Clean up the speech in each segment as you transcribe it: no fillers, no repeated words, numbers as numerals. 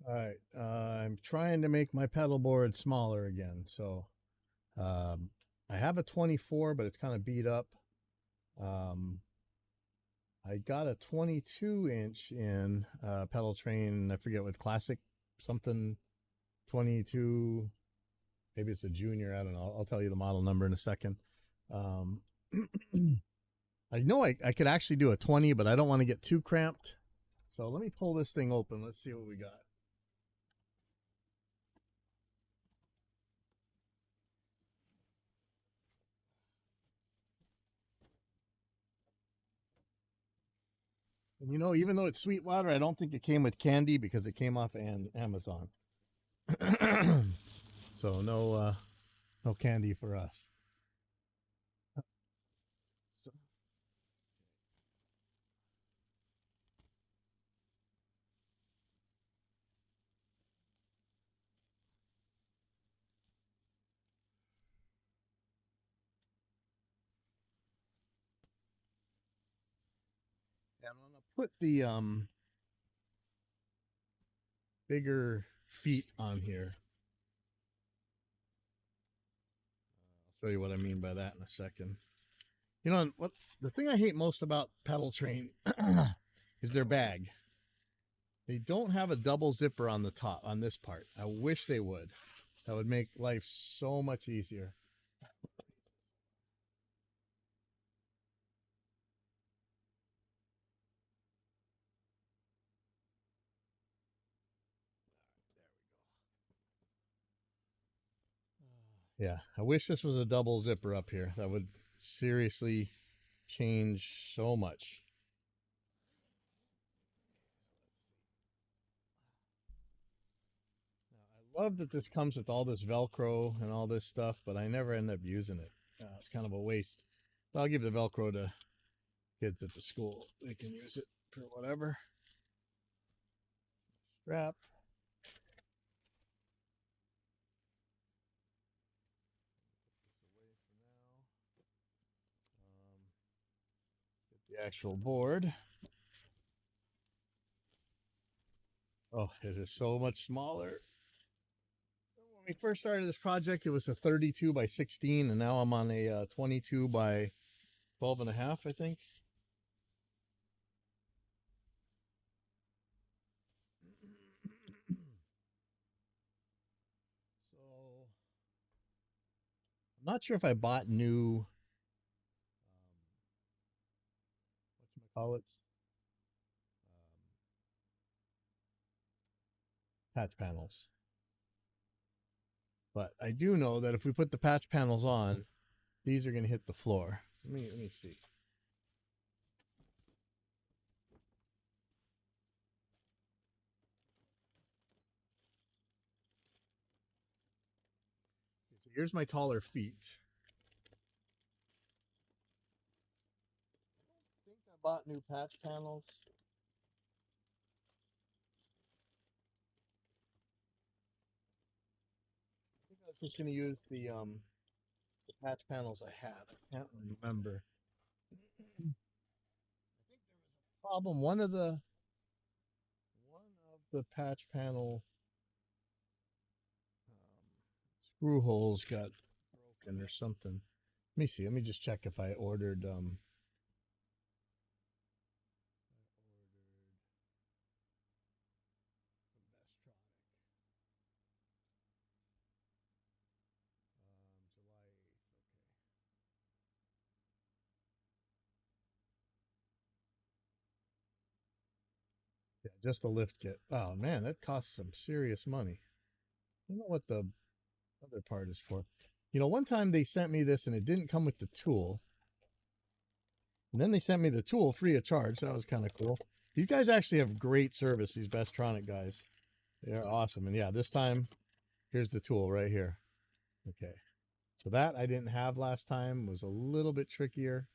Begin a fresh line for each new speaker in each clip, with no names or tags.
All right, I'm trying to make my pedal board smaller again. So I have a 24, but it's kind of beat up. Um, I got a 22-inch in pedal train. I forget what classic something 22. Maybe it's a junior. I don't know. I'll tell you the model number in a second. Um, I know I could actually do a 20, but I don't want to get too cramped. So let me pull this thing open. Let's see what we got. And even though it's Sweetwater, I don't think it came with candy because it came off Amazon. So no candy for us. So, yeah, I'm gonna put the bigger feet on here. I'll show you what I mean by that in a second. What the thing I hate most about pedal train is their bag. They don't have a double zipper on the top on this part. I wish they would. That would make life so much easier. Yeah, I wish this was a double zipper up here. That would seriously change so much. Now, I love that this comes with all this Velcro and all this stuff, but I never end up using it. It's kind of a waste. But I'll give the Velcro to kids at the school. They can use it for whatever. Strap. Get the actual board. Oh, it is so much smaller. When we first started this project, it was a 32 by 16, and now I'm on a 22 by 12 and a half, I think. So I'm not sure if I bought new, whatchamacallits, patch panels. But I do know that if we put the patch panels on, these are going to hit the floor. Let me see. So here's my taller feet. I think I bought new patch panels. I think I was just going to use the patch panels I had. I can't remember. I think there was a problem. One of the patch panel screw holes got broken or something. Let me see. Let me just check if I ordered July 8th. Okay. Yeah, just the lift kit. Oh man, that costs some serious money. I don't know what the other part is for. One time they sent me this and it didn't come with the tool. And then they sent me the tool free of charge. That was kind of cool. These guys actually have great service, these Bestronic guys. They're awesome. And yeah, this time, here's the tool right here. Okay. So that I didn't have last time, was a little bit trickier,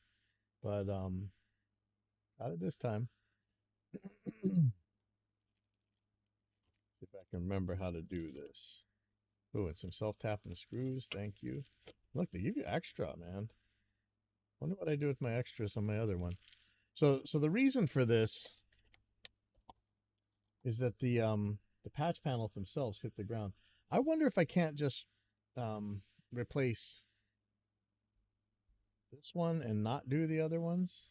but got it this time. See if I can remember how to do this. Oh, and some self-tapping screws. Thank you. Look, they give you extra, man. Wonder what I do with my extras on my other one. So the reason for this is that the the patch panels themselves hit the ground. I wonder if I can't just replace this one and not do the other ones.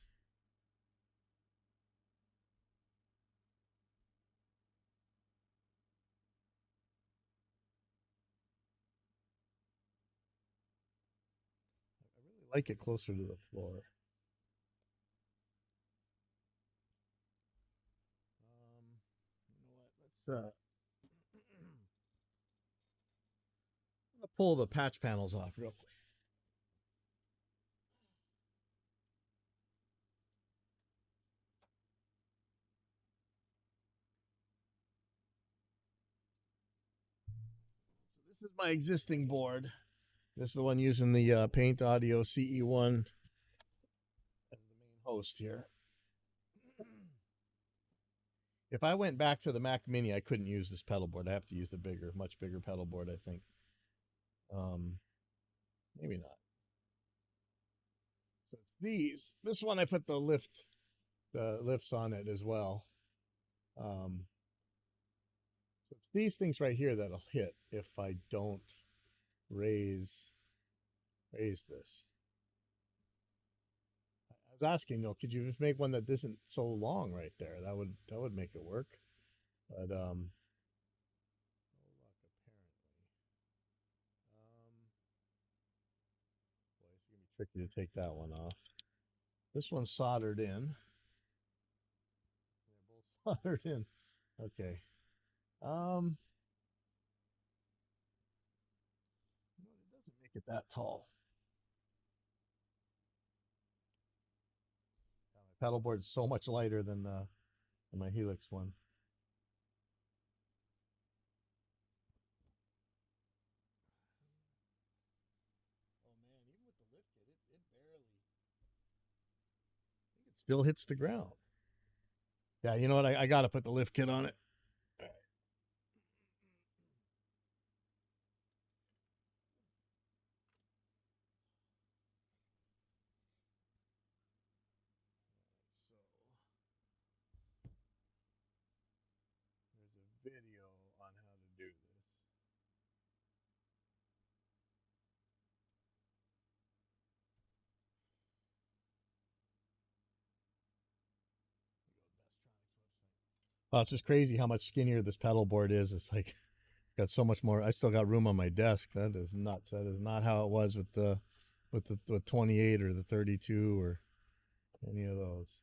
I really like it closer to the floor. You know what? Let's I'm gonna pull the patch panels off real quick. So this is my existing board. This is the one using the Paint Audio CE1 as the main host here. If I went back to the Mac Mini, I couldn't use this pedal board. I have to use the bigger, much bigger pedal board, I think. Maybe not. So it's these. This one I put the lifts on it as well. So it's these things right here that'll hit if I don't raise this. I was asking, could you just make one that isn't so long right there? That would make it work. But no luck apparently. Boy, it's gonna be tricky to take that one off. This one's soldered in. They're both soldered in. Okay. It doesn't make it that tall. My pedal board's so much lighter than my Helix one. Oh man, even with the lift kit, it barely. I think it still hits the ground. Yeah, you know what? I got to put the lift kit on it. There's a video on how to do this. Oh, it's just crazy how much skinnier this pedal board is. It's like got so much more. I still got room on my desk. That is nuts. That is not how it was with the 28 or the 32 or any of those.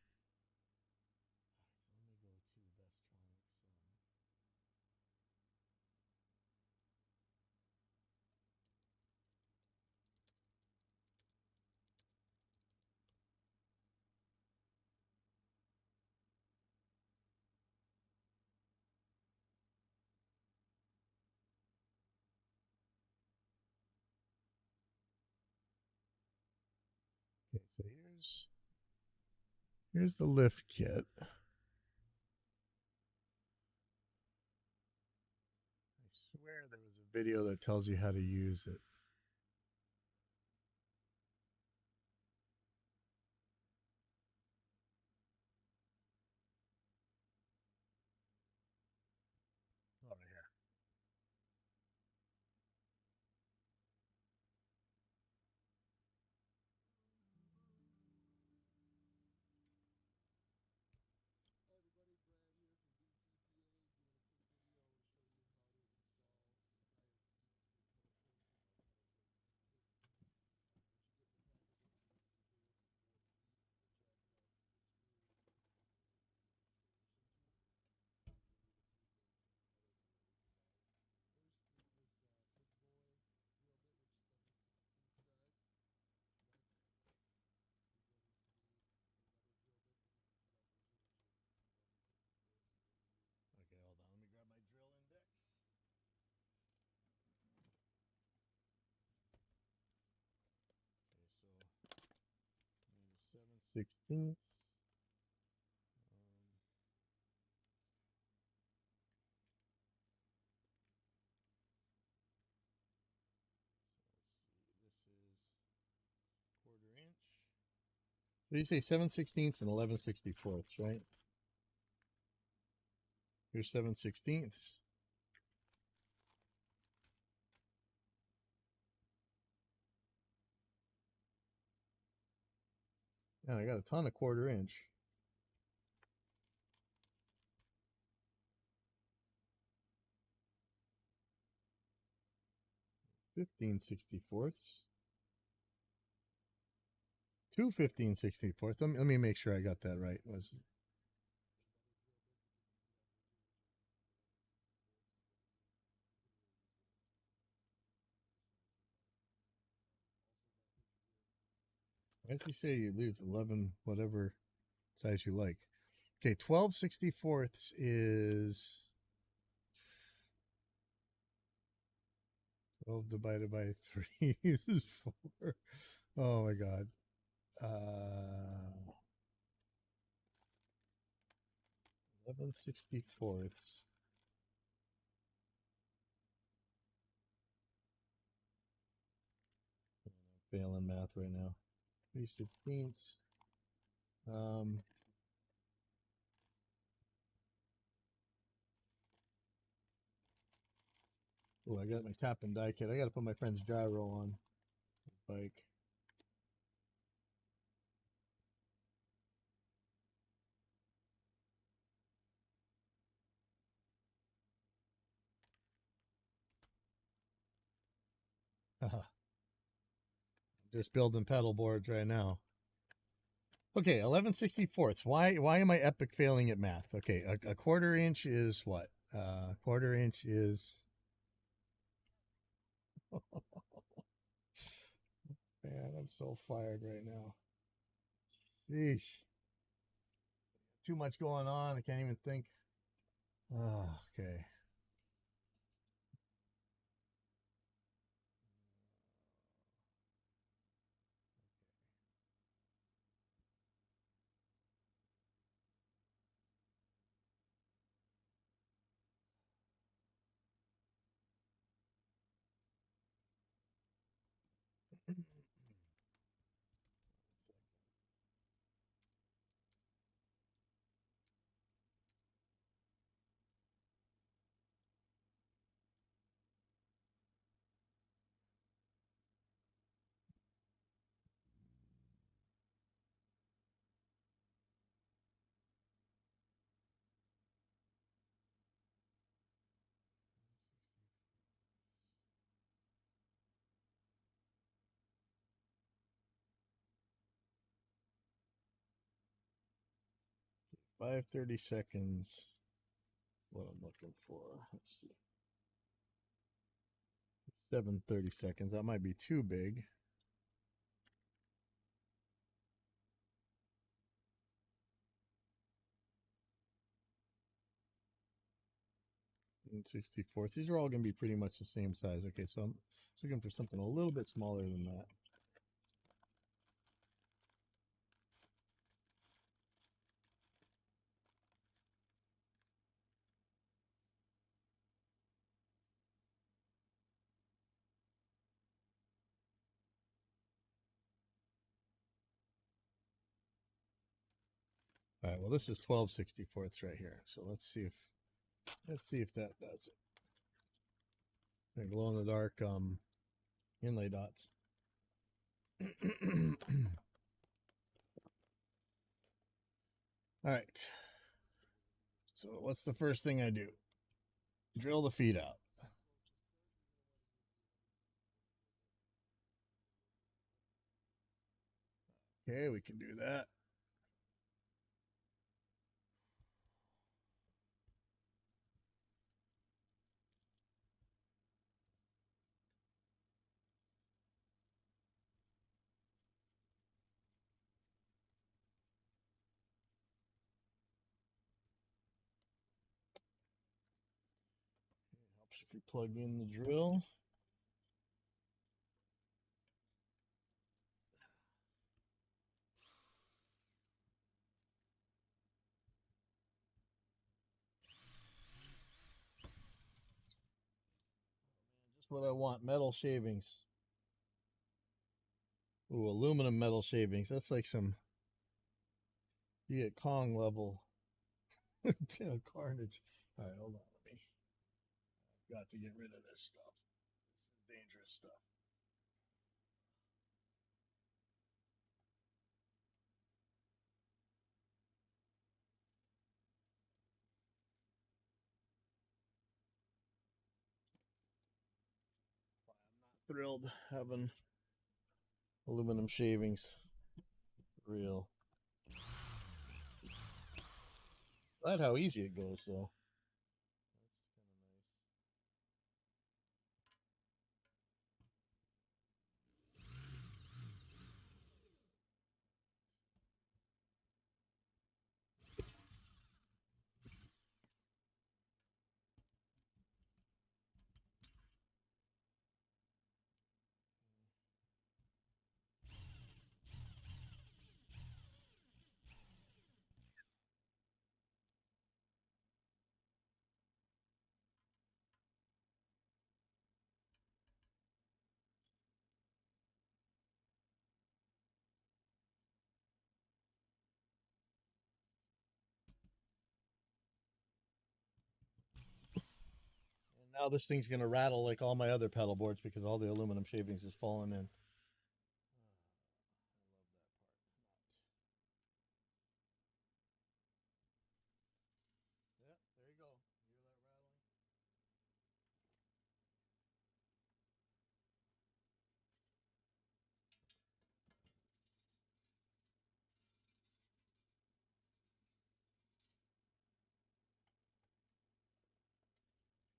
Okay, so here's the lift kit. I swear there was a video that tells you how to use it. Oh, right here. Okay, hold on. Let me grab my drill index. Okay, so 7/16. This is 1/4 inch. What do you say? 7/16 and 11/64, right? Here's 7/16. And I got a ton of 1/4 inch. 15/64ths. 2 15/64ths. Let me make sure I got that right. Was as you say, you leave 11 whatever size you like. Okay, 12/64ths is 12 divided by 3 is 4. Oh my god. 11/64ths. Failing math right now. 3/16ths. Oh, I got my tap and die kit. I got to put my friend's gyro on the bike. Just building pedal boards right now. Okay, 11/64ths. Why am I epic failing at math? Okay, a 1/4 inch is what? 1/4 inch is. Man, I'm so fired right now. Sheesh. Too much going on. I can't even think. Oh, okay. Five 30 seconds. What I'm looking for. Let's see. 7 30 seconds. That might be too big. And 64ths. These are all going to be pretty much the same size. Okay, so I'm looking for something a little bit smaller than that. All right, well, this is 12/64ths right here. So let's see if that does it. Okay, glow in the dark inlay dots. All right. So what's the first thing I do? Drill the feet out. Okay, we can do that. Helps if you plug in the drill. Just what I want, metal shavings. Ooh, aluminum metal shavings. That's like some Viet Cong level carnage. All right, hold on. I've got to get rid of this stuff. This is dangerous stuff. thrilled having aluminum shavings. Real. Glad how easy it goes, though. And now this thing's gonna rattle like all my other pedal boards because all the aluminum shavings is falling in. Yeah, there you go. You hear that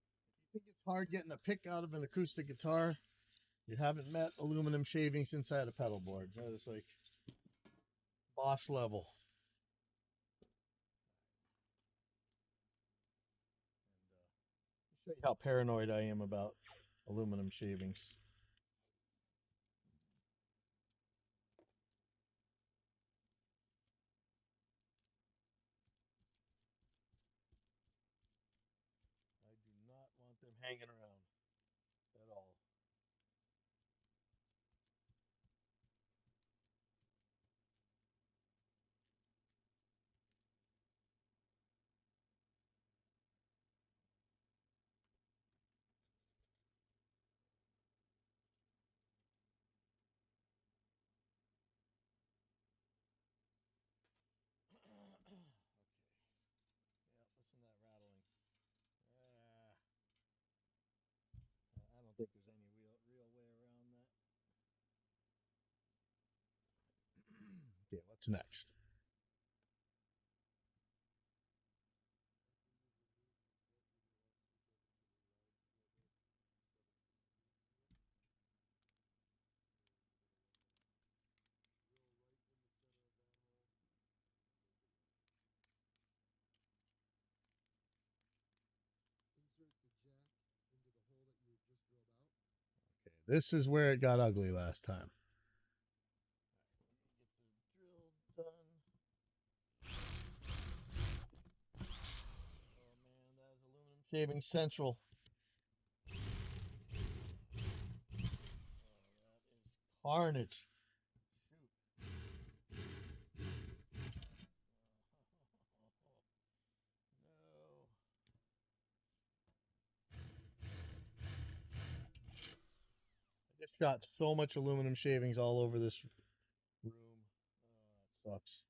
rattling? If you think it's hard getting a pick out of an acoustic guitar, you haven't met aluminum shavings inside a pedal board. That is like boss level. Show you how paranoid I am about aluminum shavings. I do not want them hanging around at all. Okay. Yeah, listen to that rattling. I don't think there's any real way around that. Okay, what's next? Okay, this is where it got ugly last time. Get the drill done. Oh man, that is aluminum shaving central. Carnage. Shoot. No. I just shot so much aluminum shavings all over this room. Oh, that sucks.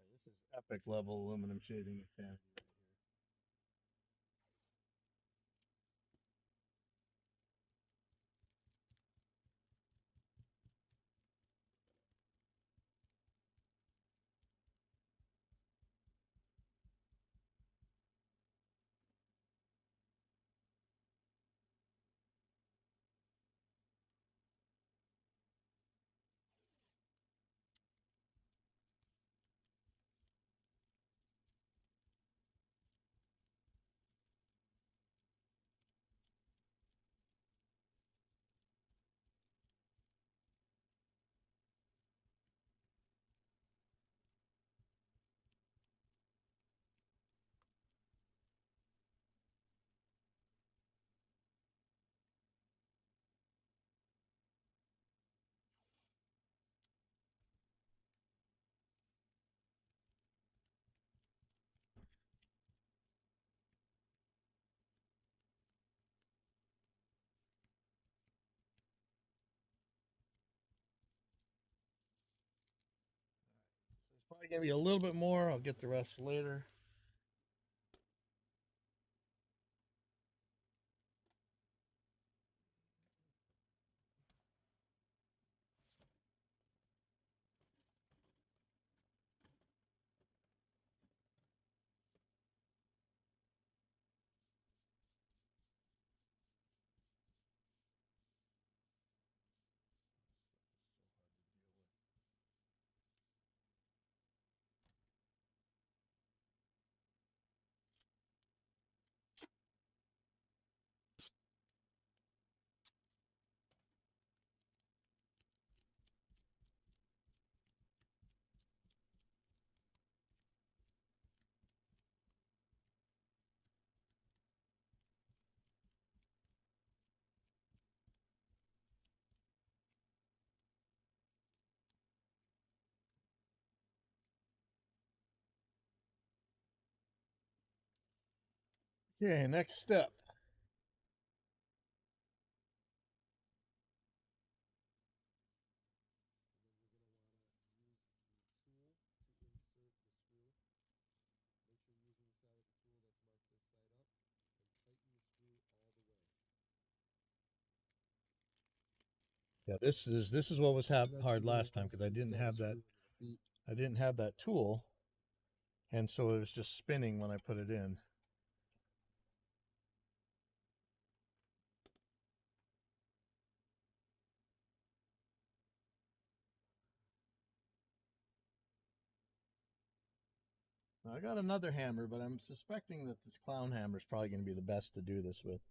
Right, this is epic level aluminum shaving insanity.
probably gonna be a little bit more. I'll get the rest later. Okay, next step. Yeah, this is what was hard last time because I didn't have that tool, and so it was just spinning when I put it in. I got another hammer, but I'm suspecting that this clown hammer is probably going to be the best to do this with.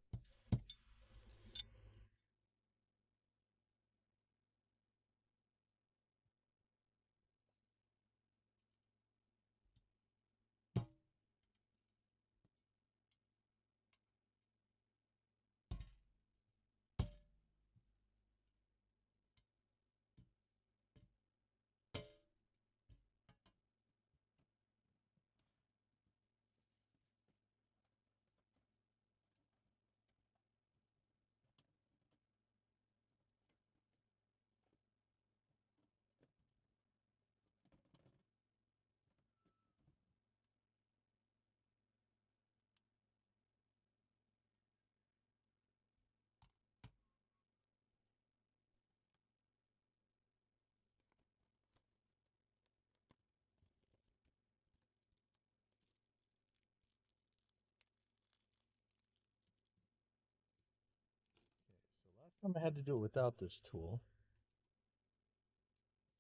So last time I had to do it without this tool.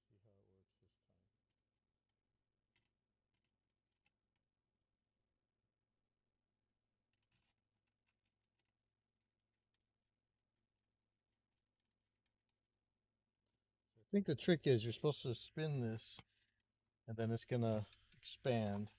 See how it works this time. I think the trick is you're supposed to spin this, and then it's gonna expand.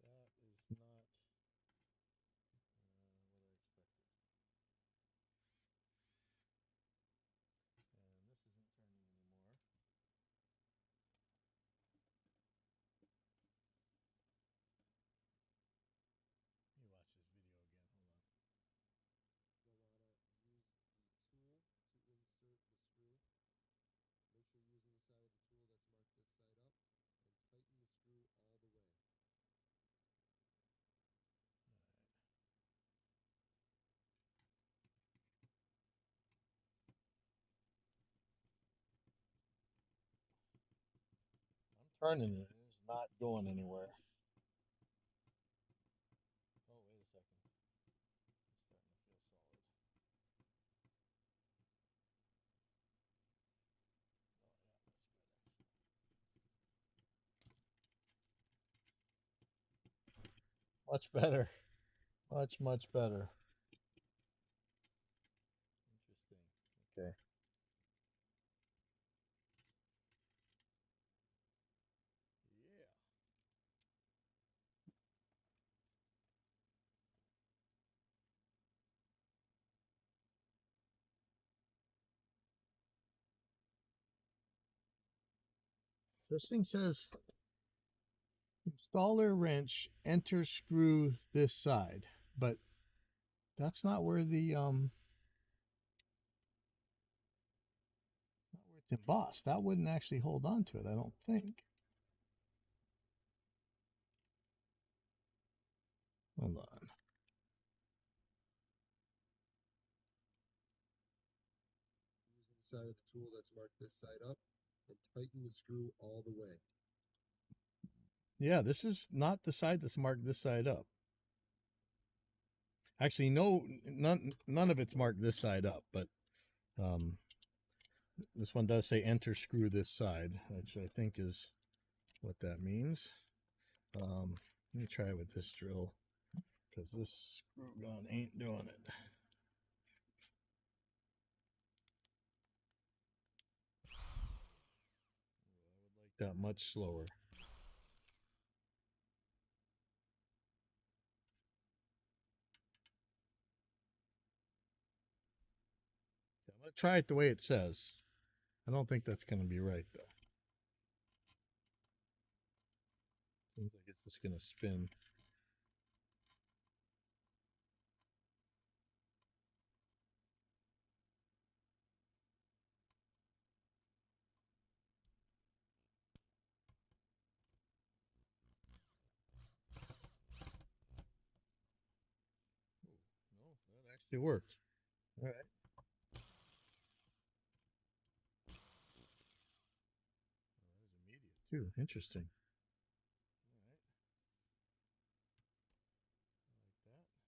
That is not what I expected. And this isn't turning anymore. Let me watch this video again. Hold on. I'm turning it. It's not going anywhere. Oh, wait a second. It's starting to feel solid. Oh, yeah, that's good. Much better. Much better. Interesting. Okay.
This thing says installer wrench, enter screw this side, but that's not where the not where it's embossed. That wouldn't actually hold on to it, I don't think. Hold on.
Use the side of the tool that's marked this side up and tighten the screw all the way.
Yeah, this is not the side that's marked this side up. Actually, no, none of it's marked this side up, but this one does say enter screw this side, which I think is what that means. Let me try it with this drill, because this screw gun ain't doing it. I would like that much slower. I'm going to try it the way it says. I don't think that's going to be right, though. Seems like it's just going to spin. No, that actually worked. All right. That was immediate, too. Interesting. All right. I like that.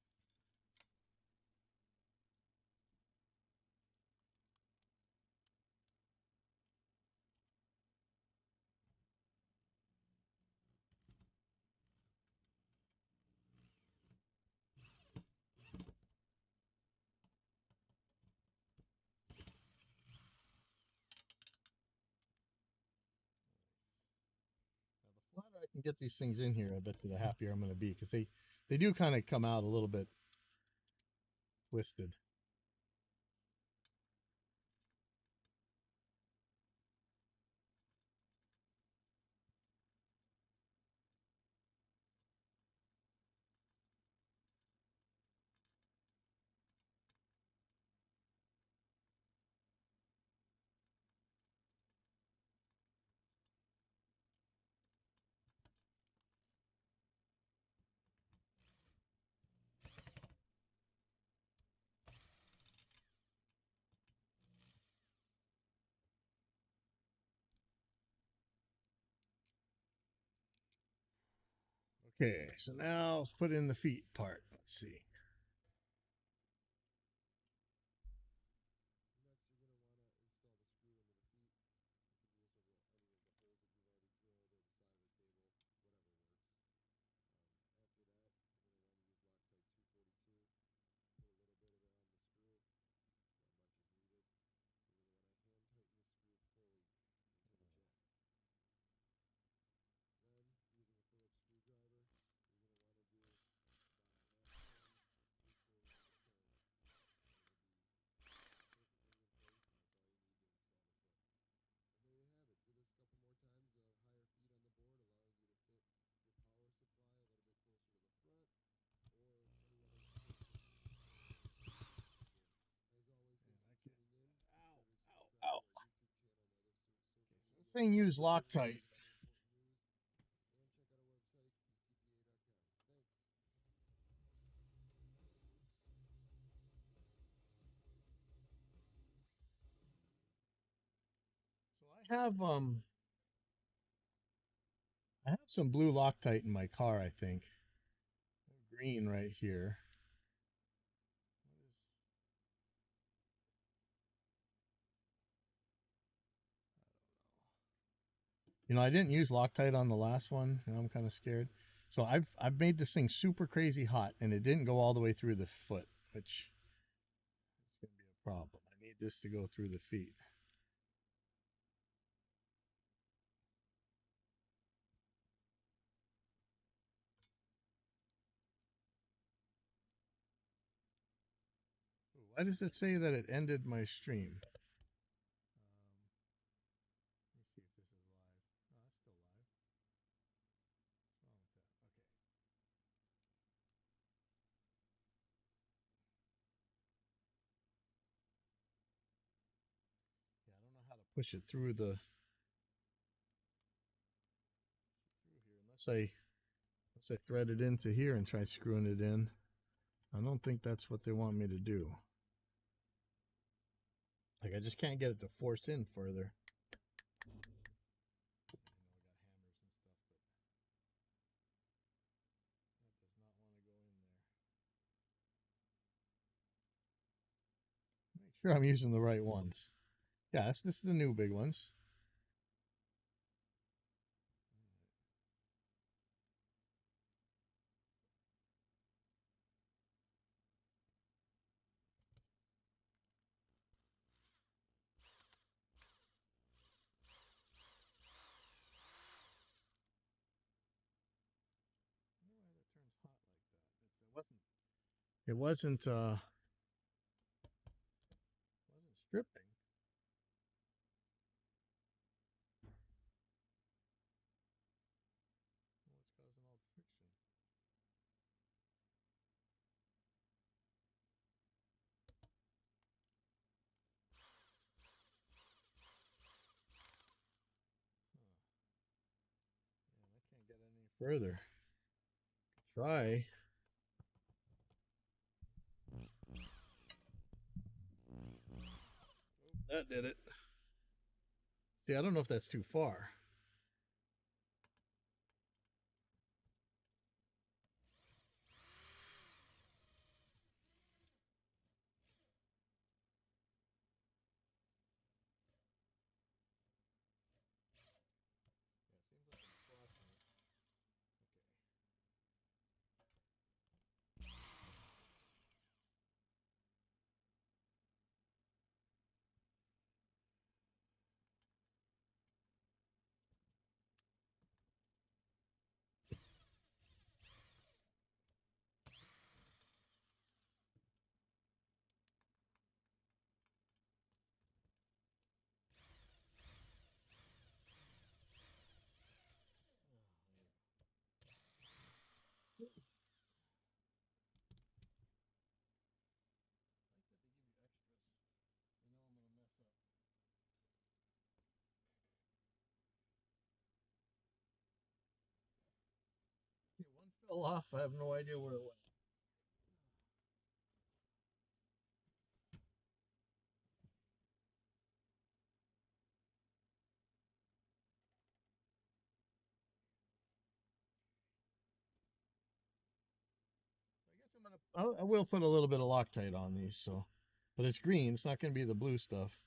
Now, the flatter I can get these things in here, I bet you the happier I'm going to be, because they do kind of come out a little bit twisted. Okay, so now put in the feet part. Let's see. Ow. This thing use Loctite. So I have some blue Loctite in my car, I think. Green right here. You know, I didn't use Loctite on the last one, and I'm kind of scared. So I've made this thing super crazy hot, and it didn't go all the way through the foot, which is going to be a problem. I need this to go through the feet. Why does it say that it ended my stream? Let me see if this is live. No, that's push it through the unless I thread it into here and try screwing it in. I don't think that's what they want me to do. Like, I just can't get it to force in further. Make sure I'm using the right ones. Yes, this is the new big ones. It wasn't stripping. What's causing all the friction? Man, I can't get any further. Try. That did it. See, I don't know if that's too far. One fell off. I have no idea where it went. I will put a little bit of Loctite on these, so, but it's green. It's not going to be the blue stuff.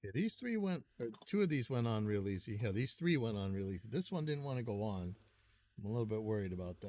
Yeah, these three went, or two of these went on real easy. Yeah, these three went on real easy. This one didn't want to go on. I'm a little bit worried about that.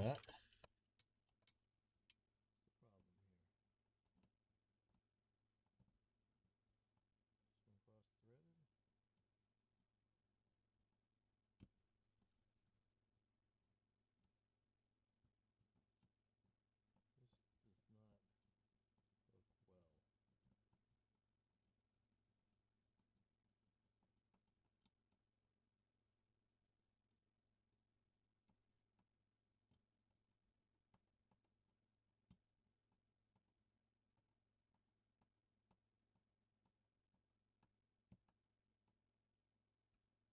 Not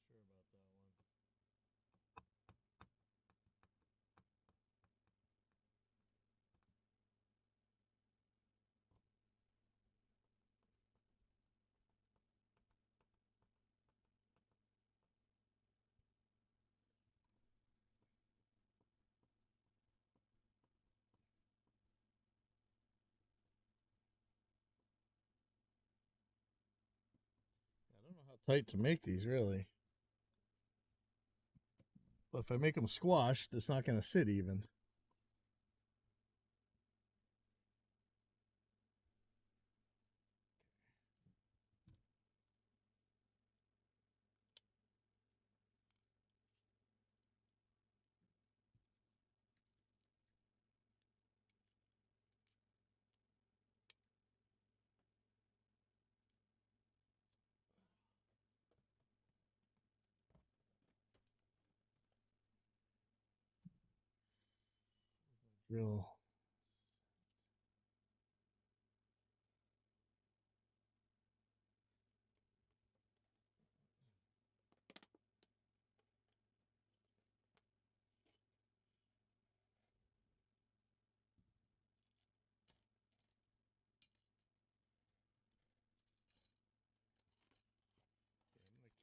sure about that one. I don't know how tight to make these, really. But if I make them squashed, it's not going to sit even. real.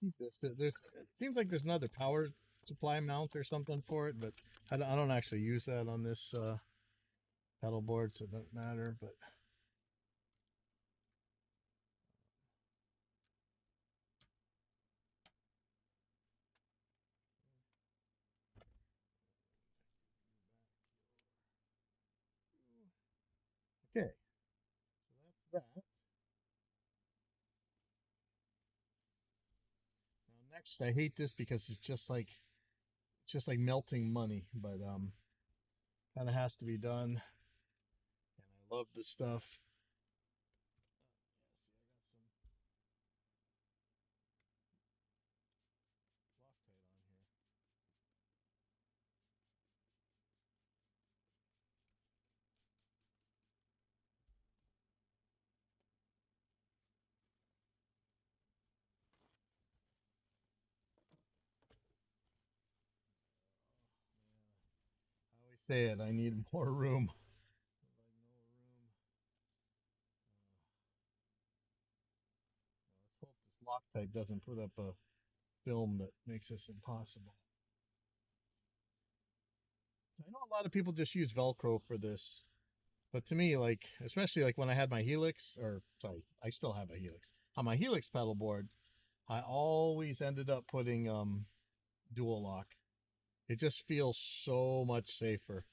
Keep this. There's, it seems like there's another power supply mount or something for it, but I don't actually use that on this pedal board, so it doesn't matter. But okay, so that's that. Now next, I hate this because it's just like melting money, but kind of has to be done. And I love this stuff. I always say it. I need more room. Let's hope this Loctite doesn't put up a film that makes this impossible. I know a lot of people just use Velcro for this, but to me, like, especially like when I had my Helix, or sorry, I still have a Helix. On my Helix pedal board, I always ended up putting dual lock. It just feels so much safer.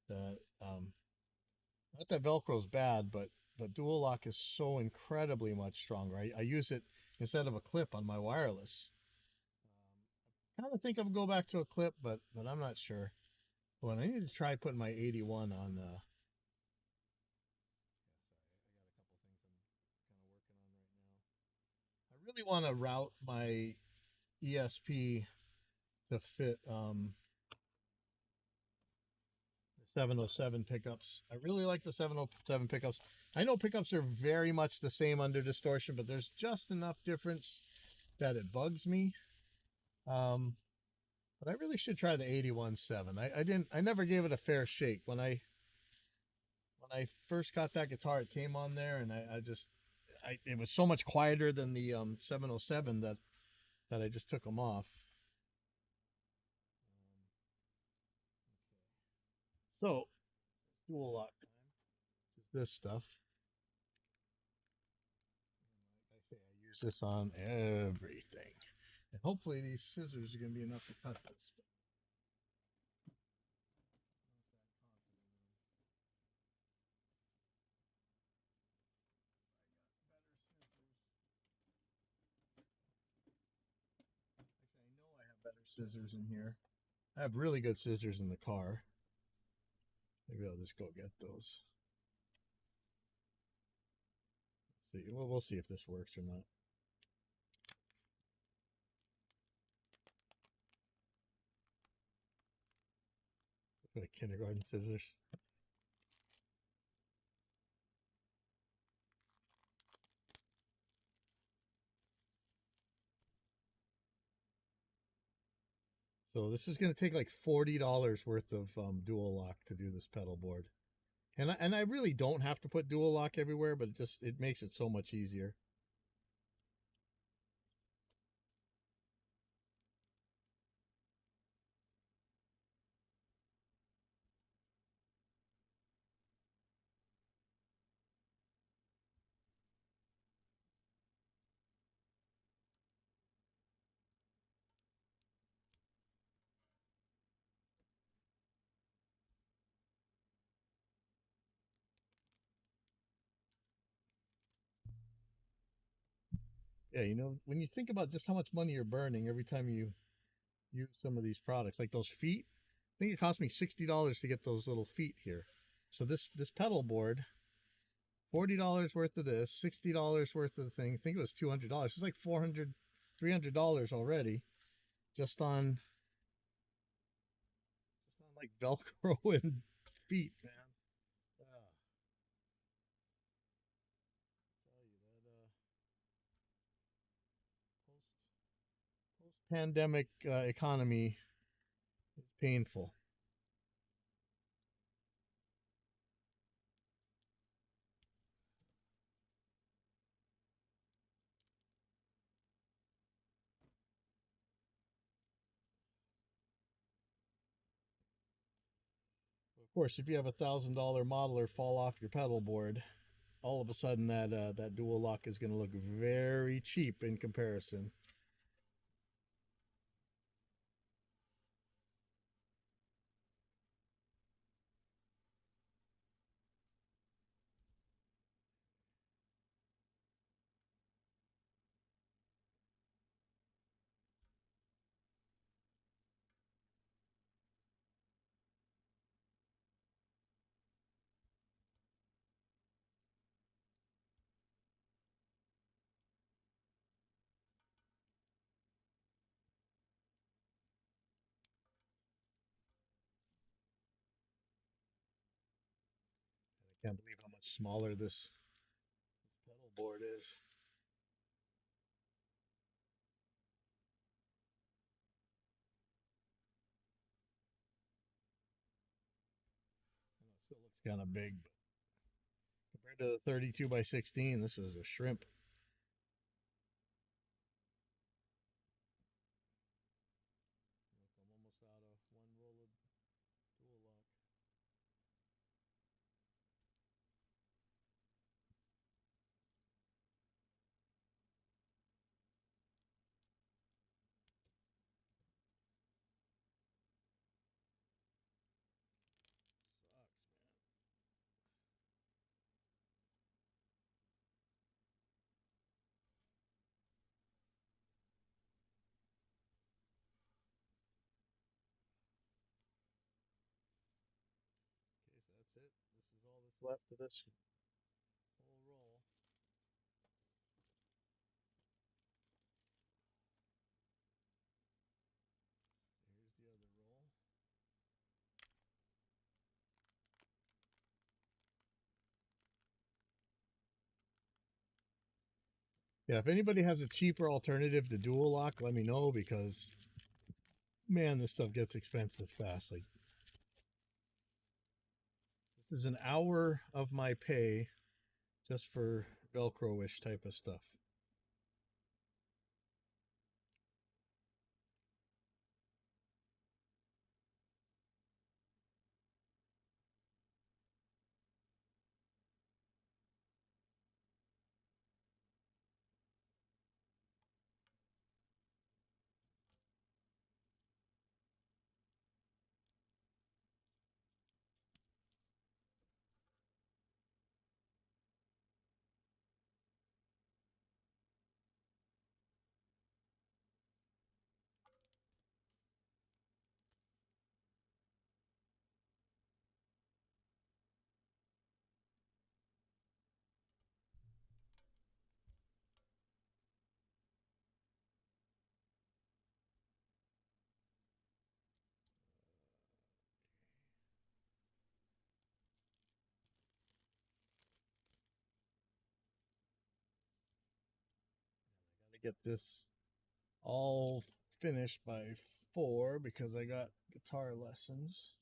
That not that Velcro is bad, but dual lock is so incredibly much stronger. I use it instead of a clip on my wireless. I kind of think I'll go back to a clip, but I'm not sure. But I need to try putting my 81 on. I really want to route my ESP to fit the 707 pickups. I really like the 707 pickups. I know pickups are very much the same under distortion, but there's just enough difference that it bugs me. But I really should try the 81.7. I never gave it a fair shake. When I first got that guitar, it came on there, and it was so much quieter than the 707 that I just took them off. So, dual lock time. Just this stuff. Like I say, I use this on everything. And hopefully these scissors are going to be enough to cut this. Actually, I know I have better scissors in here. I have really good scissors in the car. Maybe I'll just go get those. Let's see. Well, we'll see if this works or not. Like kindergarten scissors. So this is going to take like $40 worth of dual lock to do this pedal board. And I really don't have to put dual lock everywhere, but it makes it so much easier. Yeah, you know, when you think about just how much money you're burning every time you use some of these products, like those feet, I think it cost me $60 to get those little feet here. So this pedal board, $40 worth of this, $60 worth of the thing. I think it was $200. It's like $400, $300 already, just on like Velcro feet, man. Tell you that post-pandemic economy is painful. Of course, if you have $1,000 modeler fall off your pedal board, all of a sudden that dual lock is going to look very cheap in comparison. I can't believe how much smaller this pedal board is. It still looks kind of big, but compared to the 32 by 16, this is a shrimp. Look, I'm almost out of one roll of dual lock. Sucks, man. Okay, so that's it. This is all that's left of this whole roll. Here's the other roll. Yeah, if anybody has a cheaper alternative to dual lock, let me know, because man, this stuff gets expensive fast. Like, this is an hour of my pay just for Velcro-ish type of stuff. I gotta get this all finished by 4 because I got guitar lessons.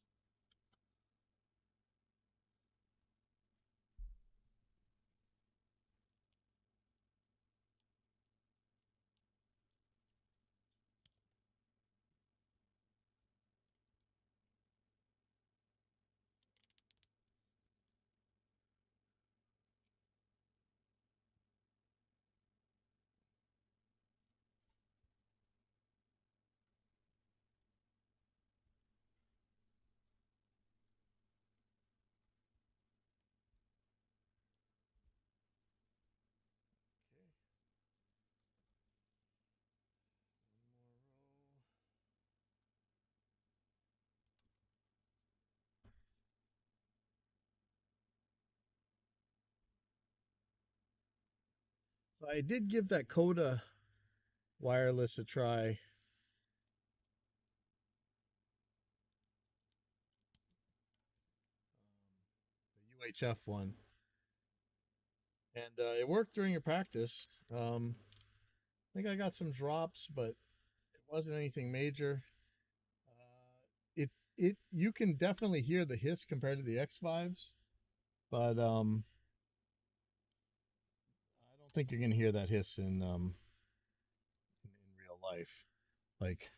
Okay. One more row. So I did give that Coda wireless a try. UHF one, and it worked during a practice. I think I got some drops, but it wasn't anything major. It you can definitely hear the hiss compared to the X5s, but I don't think you're gonna hear that hiss in real life. Like,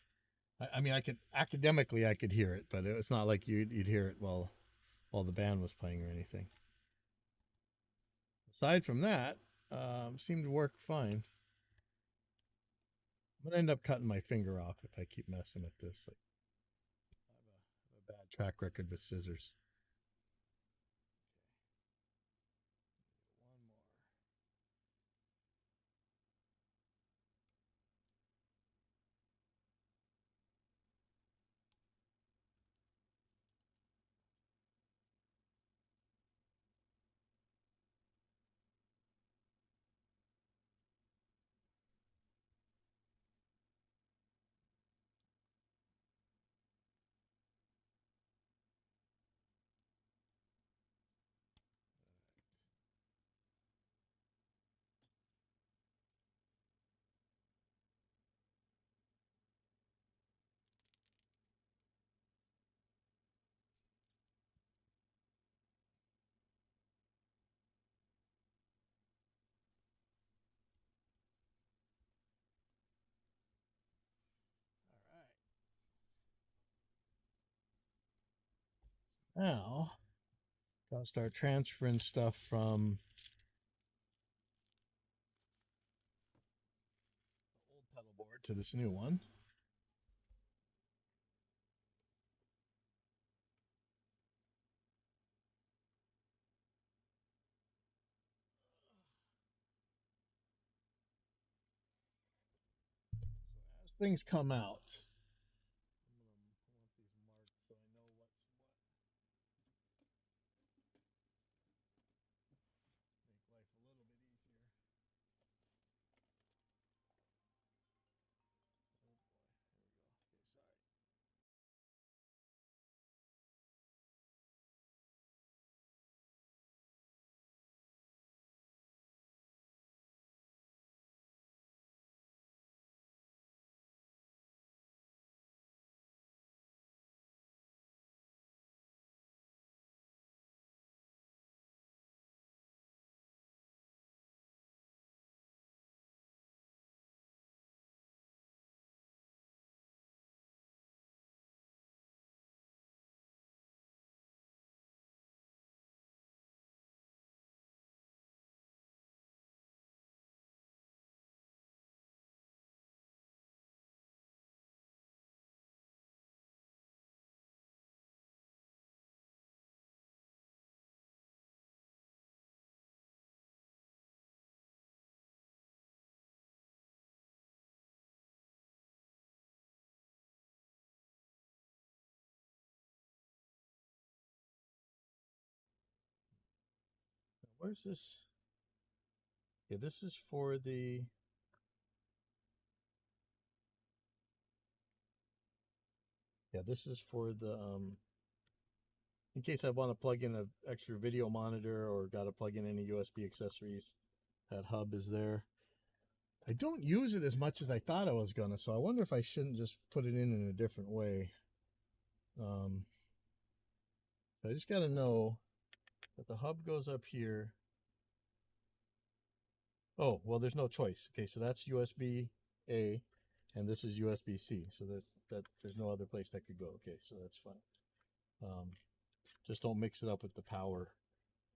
I mean, I could academically I could hear it, but it's not like you'd hear it while the band was playing or anything. Aside from that, seemed to work fine. I'm gonna end up cutting my finger off if I keep messing with this. Like, I have a bad track record with scissors. One more. All right. Now, gotta start transferring stuff from the old pedal board to this new one. So as things come out, I want these marked so I know what's what. Make life a little bit easier. Oh boy, there we go. Okay, sorry. Now, where's this? Yeah, this is for the. Yeah, this is for the in case I want to plug in an extra video monitor or got to plug in any USB accessories. That hub is there. I don't use it as much as I thought I was gonna, so I wonder if I shouldn't just put it in a different way. I just got to know that the hub goes up here. Oh, well, there's no choice. Okay, so that's USB A, and this is USB C. So there's no other place that could go. Okay, so that's fine. Just don't mix it up with the power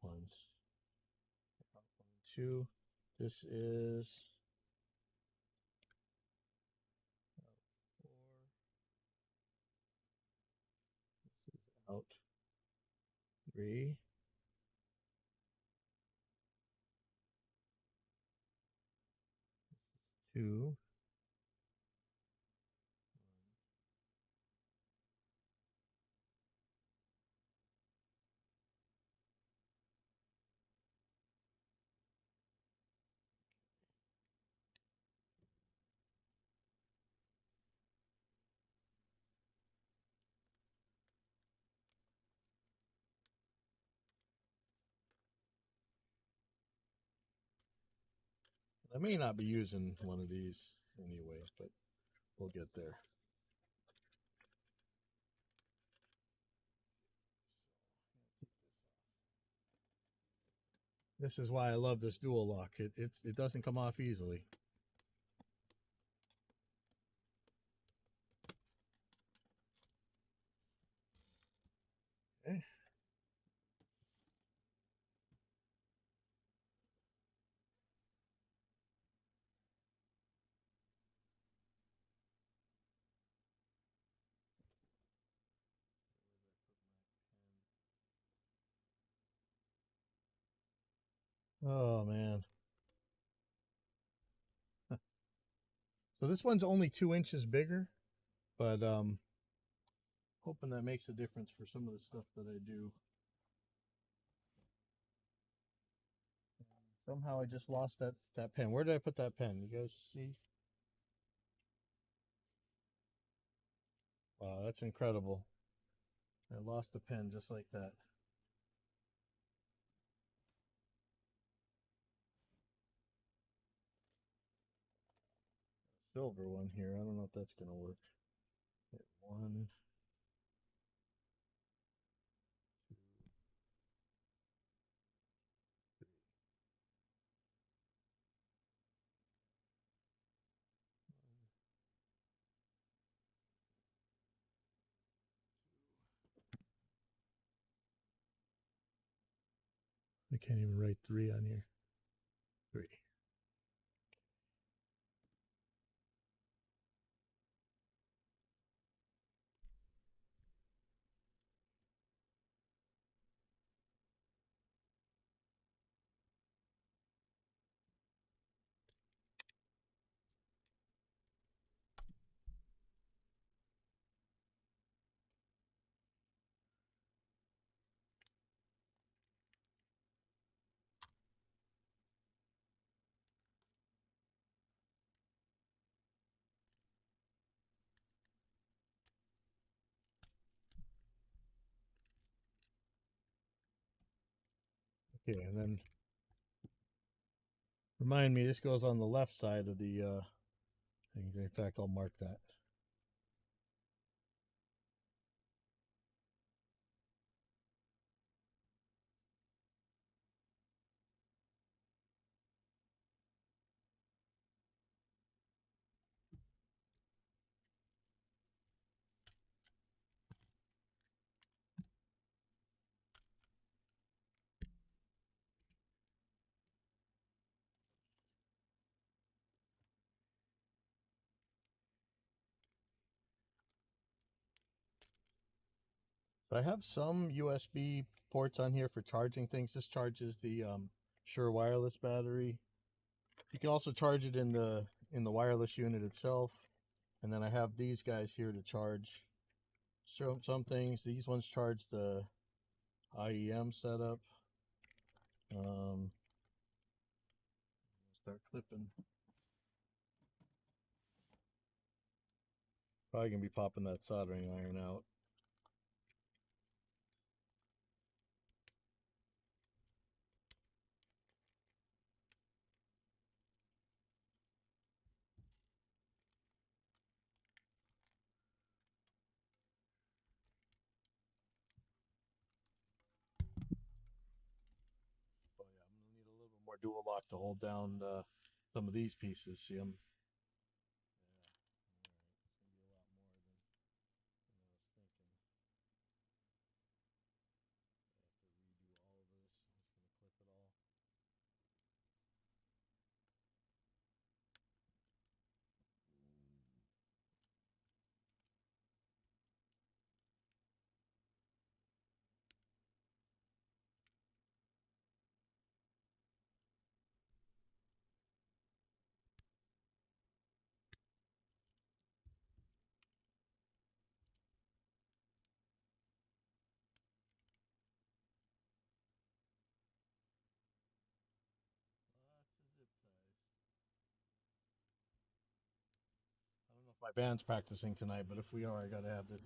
ones. 2. This is 4. This is out 3. This is 2. I may not be using one of these anyway, but we'll get there. This is why I love this dual lock. It doesn't come off easily. Okay. Oh man. So this one's only 2 inches bigger, but hoping that makes a difference for some of the stuff that I do. Somehow I just lost that pen. Where did I put that pen? You guys see? Wow, that's incredible. I lost the pen just like that. Silver one here. I don't know if that's gonna work. Hit 1, 2, 3. I can't even write 3 on here. 3. Okay, and then remind me, this goes on the left side of the thing. In fact, I'll mark that. So I have some USB ports on here for charging things. This charges the Shure wireless battery. You can also charge it in the wireless unit itself. And then I have these guys here to charge some things. These ones charge the IEM setup. Start clipping. Probably gonna be popping that soldering iron out. Oh yeah, I'm gonna need a little bit more dual lock to hold down some of these pieces. See them? I don't know if my band's practicing tonight, but if we are, I gotta have this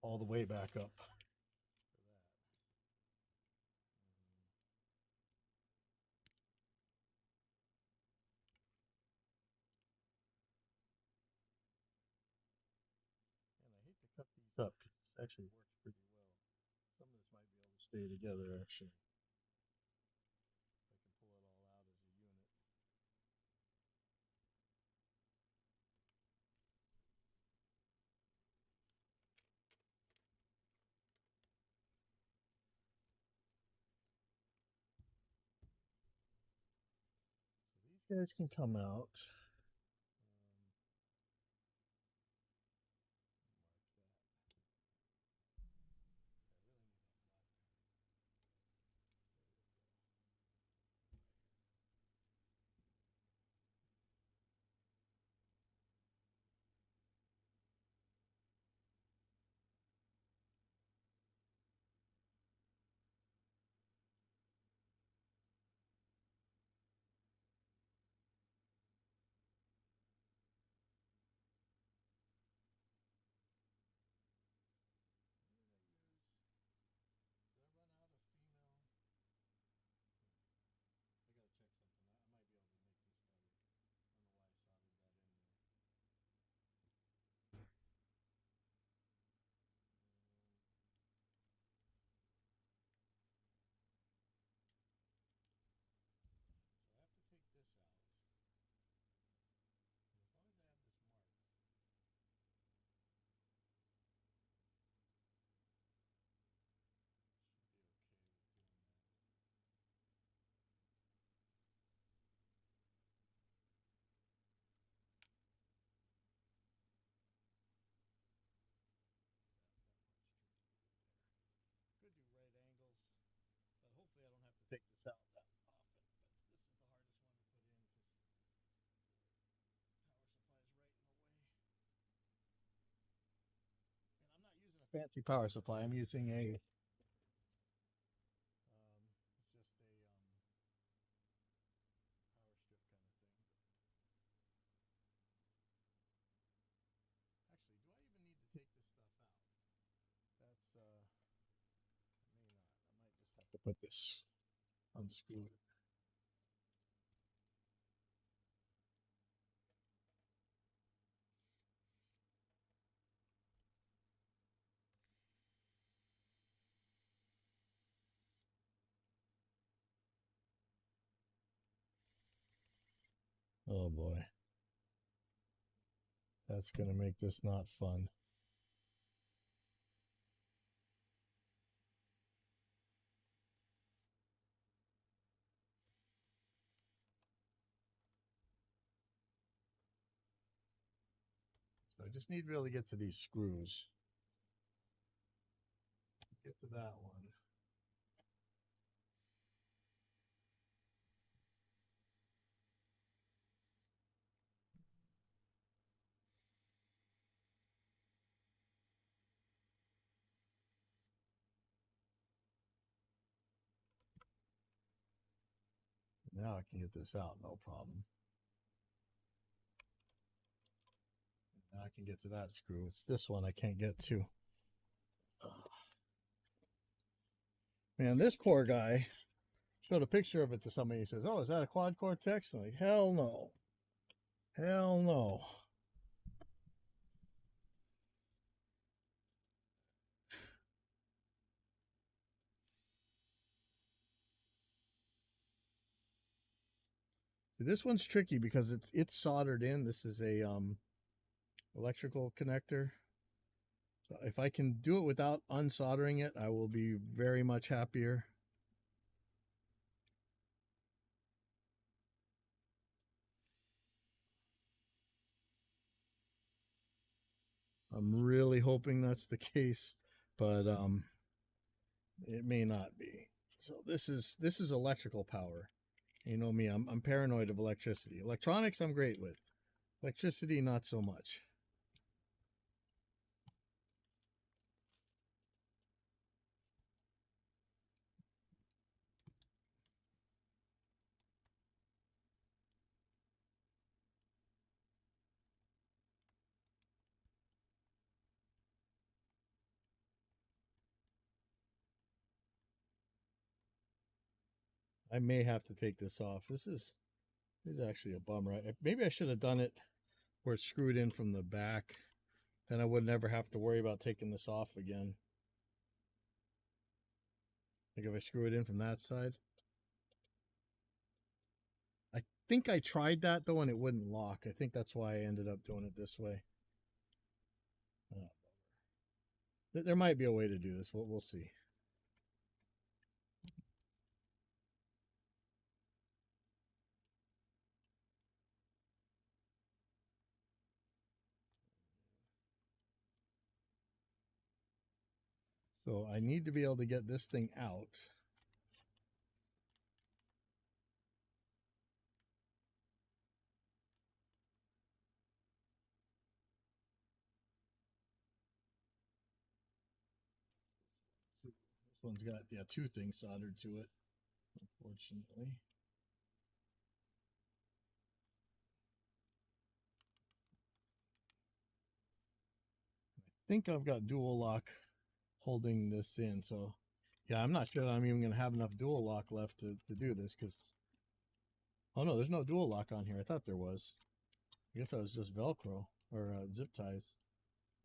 all the way back up. actually works pretty well. Some of this might be able to stay together, actually. I can pull it all out as a unit. So these guys can come out. Could do right angles, but hopefully I don't have to take this out that often. But this is the hardest one to put in because power supply is right in the way. And I'm not using a fancy power supply. I'm using a it's just a power strip kind of thing. Actually, do I even need to take this stuff out? That's may not. I might just have to put this unscrewed. Oh boy. That's going to make this not fun. So I just need to be able to get to these screws. Get to that one. Now I can get this out, no problem. Now I can get to that screw. It's this one I can't get to. Man, this poor guy showed a picture of it to somebody. He says, "Oh, is that a quad cortex?" I'm like, hell no. Hell no. This one's tricky because it's soldered in. This is a electrical connector. So if I can do it without unsoldering it, I will be very much happier. I'm really hoping that's the case, but it may not be. So this is electrical power. You know me, I'm paranoid of electricity. Electronics I'm great with. Electricity not so much. I may have to take this off. This is actually a bummer. Maybe I should have done it where it's screwed in from the back. Then I would never have to worry about taking this off again. Like if I screw it in from that side. I think I tried that though and it wouldn't lock. I think that's why I ended up doing it this way. There might be a way to do this. We'll see. So I need to be able to get this thing out. This one's got, yeah, two things soldered to it, unfortunately. I think I've got dual lock holding this in, so yeah, I'm not sure that I'm even going to have enough dual lock left to do this, because, oh no, there's no dual lock on here. I thought there was. I guess that was just Velcro, or zip ties.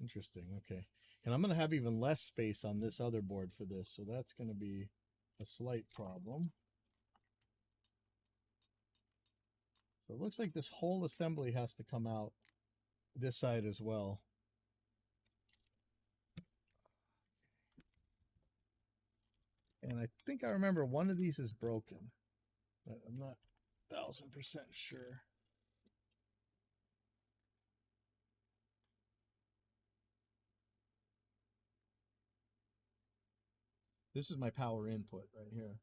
Interesting, okay. And I'm going to have even less space on this other board for this, so that's going to be a slight problem. So it looks like this whole assembly has to come out this side as well. And I think I remember one of these is broken, but I'm not 1000% sure. This is my power input right here.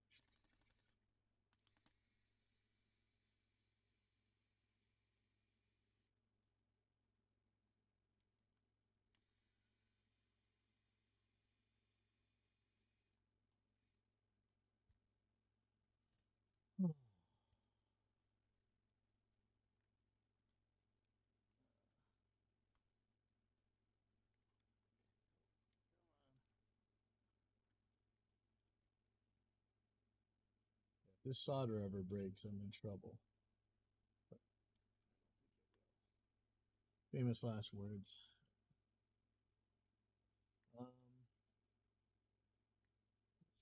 If this solder ever breaks, I'm in trouble. But famous last words.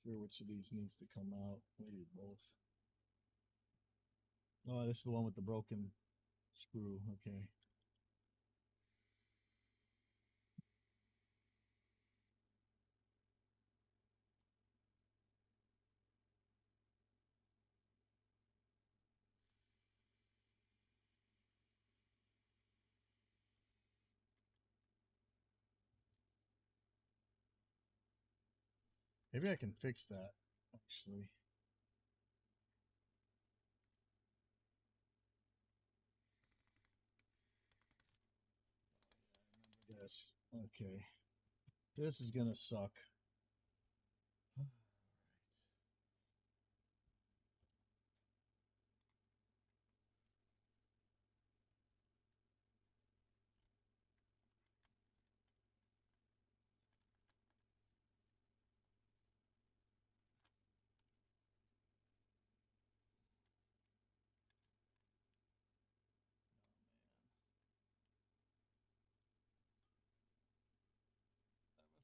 Sure which of these needs to come out. Maybe both. Oh, this is the one with the broken screw. Okay. Maybe I can fix that, actually. Yes. Okay. This is gonna suck.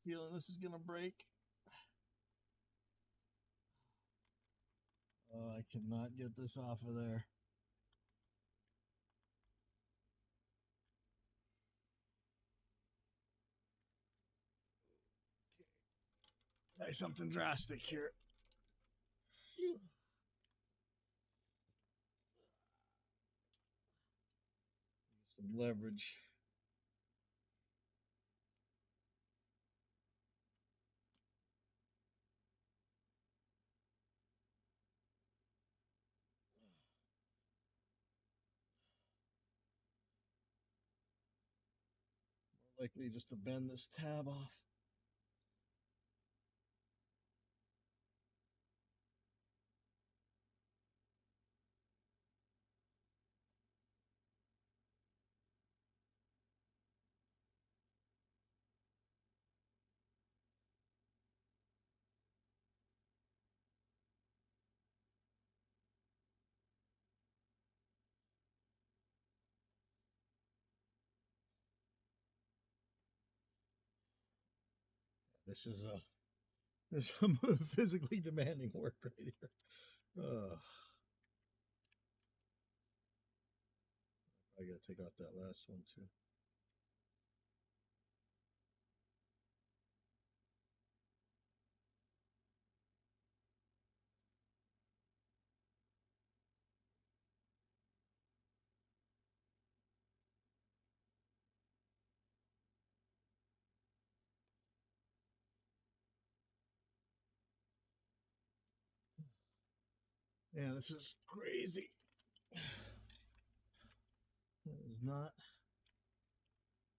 Feeling this is gonna break. Oh, I cannot get this off of there. Try something drastic here. Some leverage. More likely just to bend this tab off. This is some physically demanding work right here. I gotta take off that last one too. Yeah, this is crazy. It is not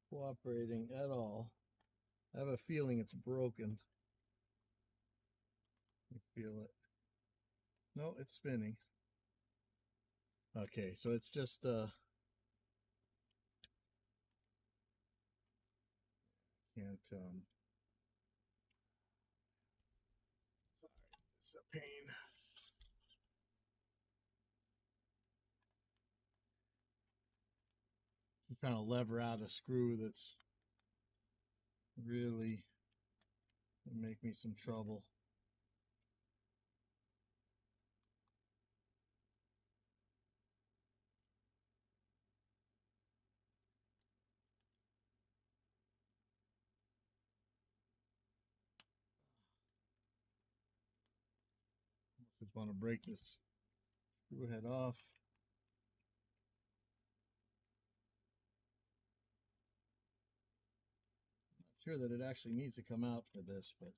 cooperating at all. I have a feeling it's broken. I feel it. No, it's spinning. Okay, so it's just can't sorry, it's a pain. I'm trying to lever out a screw that's really gonna make me some trouble. Just want to break this screw head off. Not sure that it actually needs to come out for this, but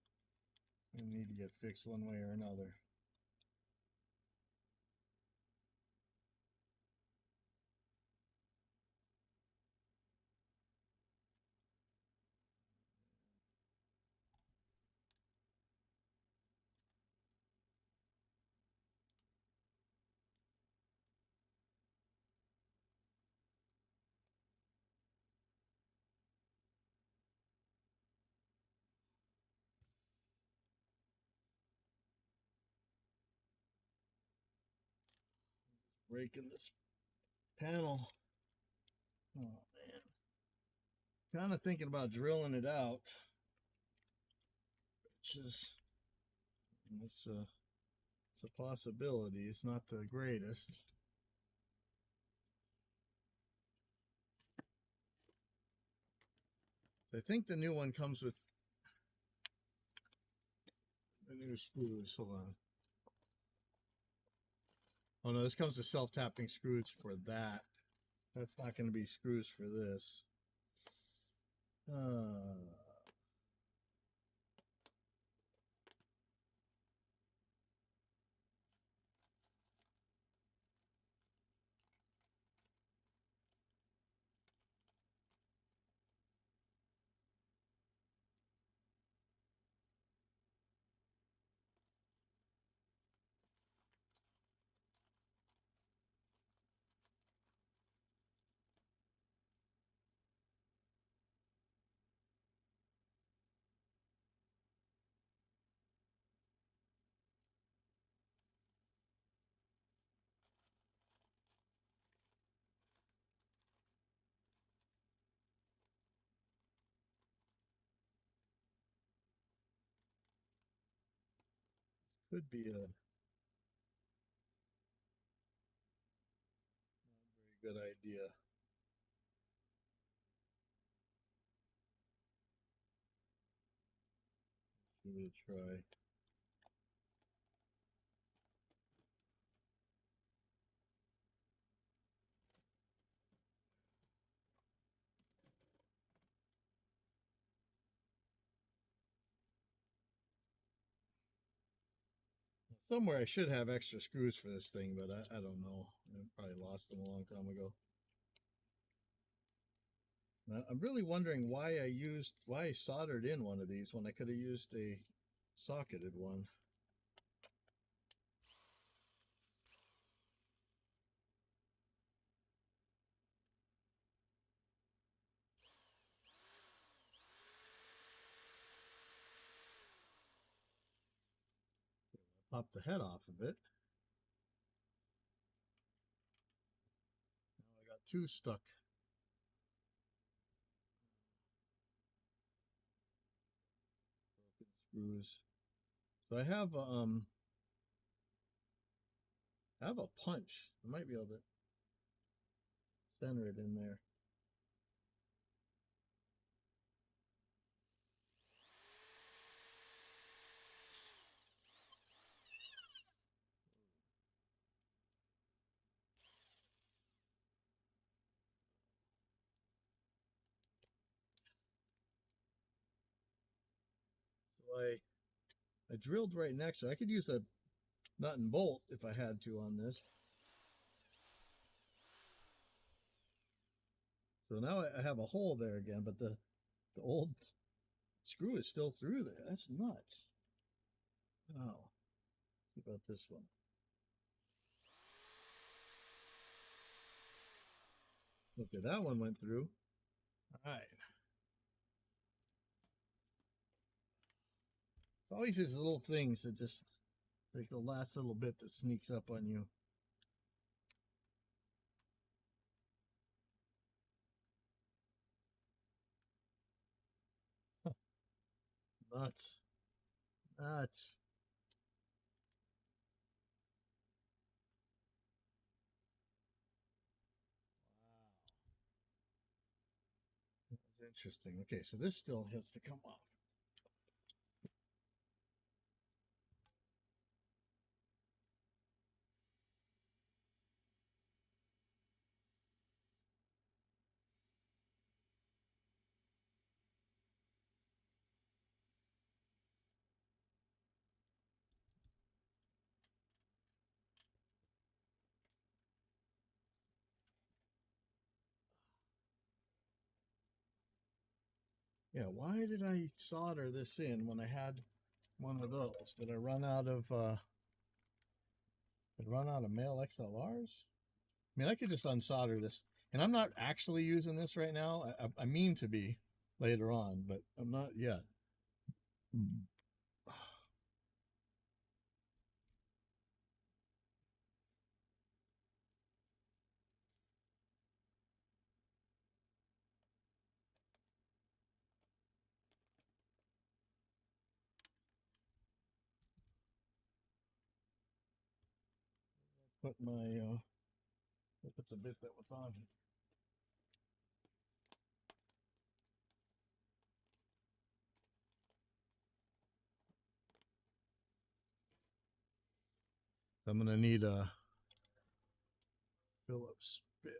I need to get fixed one way or another. Breaking this panel. Oh man. Kind of thinking about drilling it out. Which is it's a possibility. It's not the greatest. I think the new one comes with the new screws. Hold on. Oh no, this comes with self-tapping screws for that. That's not going to be screws for this. Could be a very good idea. Give it a try. Somewhere I should have extra screws for this thing, but I don't know. I probably lost them a long time ago. I'm really wondering why I soldered in one of these when I could have used a socketed one. Pop the head off of it. Now I got two stuck. screws. So I have a punch. I might be able to center it in there. So I drilled right next to it. I could use a nut and bolt if I had to on this. So now I have a hole there again, but the old screw is still through there. That's nuts. Oh, what about this one? Okay, that one went through. All right. Always these little things that just like the last little bit that sneaks up on you. Nuts. Nuts. Wow. That's interesting. Okay, so this still has to come off. Yeah, why did I solder this in when I had one of those? Did I run out of male XLRs? I mean, I could just unsolder this, and I'm not actually using this right now. I mean to be later on, but I'm not yet. Put my put the bit that was on. I'm gonna need a Phillips bit.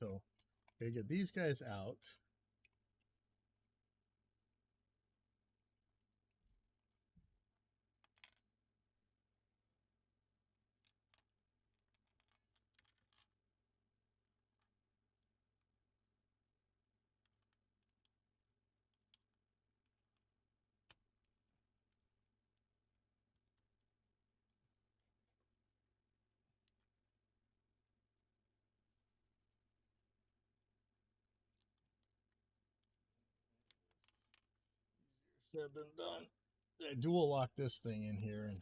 So, okay, get these guys out. Said and done. I dual lock this thing in here, and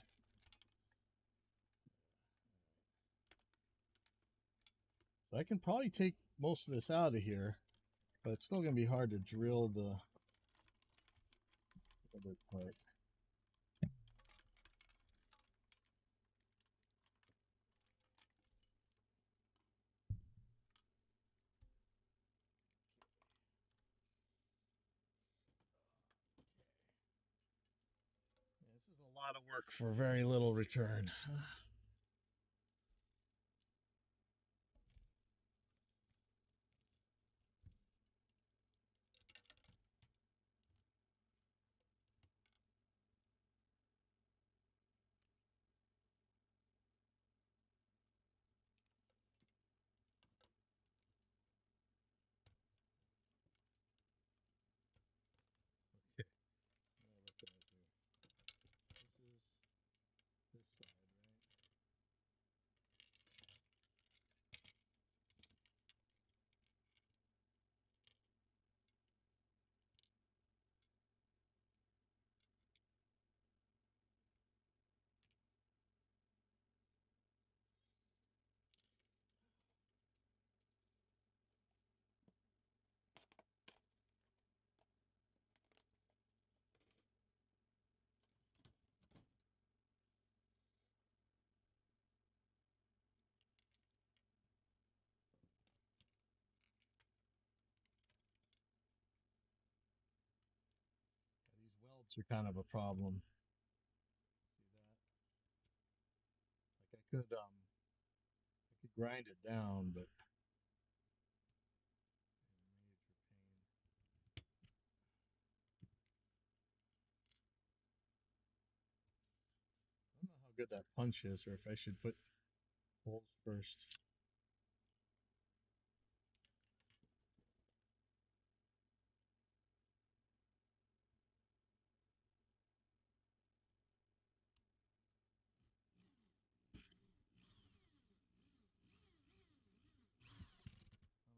I can probably take most of this out of here, but it's still gonna be hard to drill the other part. This is a lot of work for very little return.
Punches are kind of a problem. See that? Like I could grind it down, but I don't know how good that punch is, or if I should put holes first.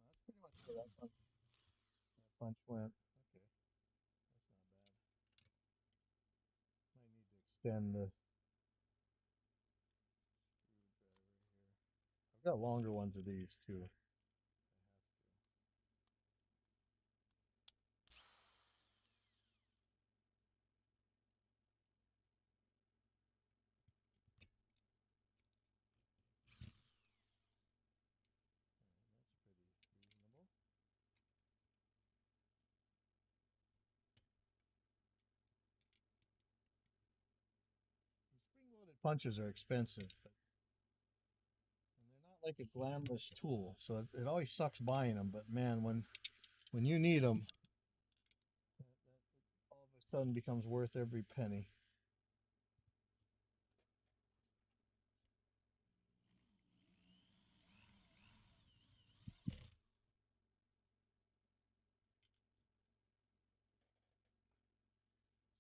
That's pretty much where that punch went. Okay, that's not bad. Might need to extend the screwdriver here. I've got longer ones of these too. That's pretty reasonable. Spring-loaded punches are expensive, and they're not like a glamorous tool, so it always sucks buying them. But man, when you need them, all of a sudden becomes worth every penny.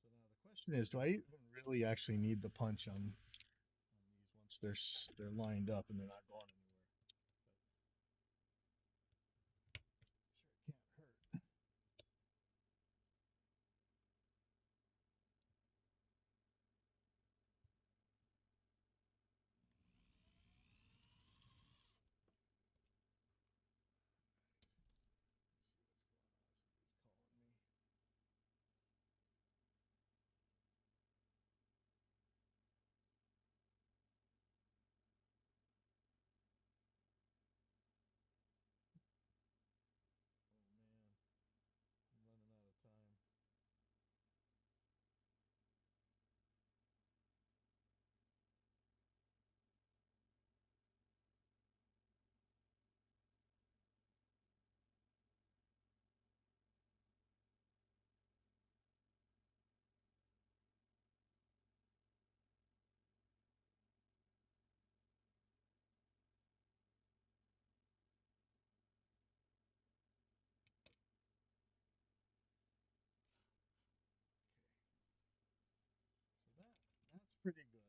So now the question is, do I even really actually need the punch on these once they're lined up and they're not going anywhere? Sure, it can't hurt. I'm running out of time. So that's pretty good.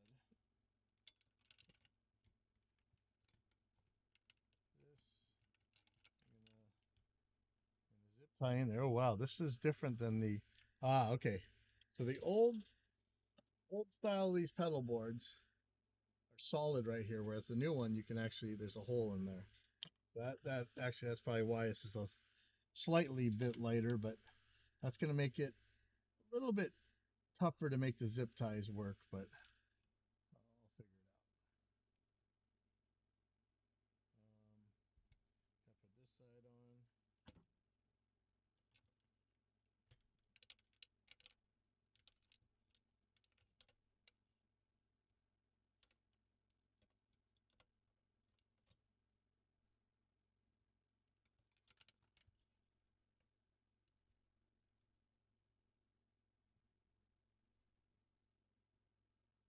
This I'm gonna zip tie in there. Oh wow, this is different than the okay. So the old style of these pedal boards are solid right here, whereas the new one you can actually there's a hole in there. That actually that's probably why this is a slightly bit lighter, but that's gonna make it a little bit tougher to make the zip ties work, but I'll figure it out. Gotta put this side on.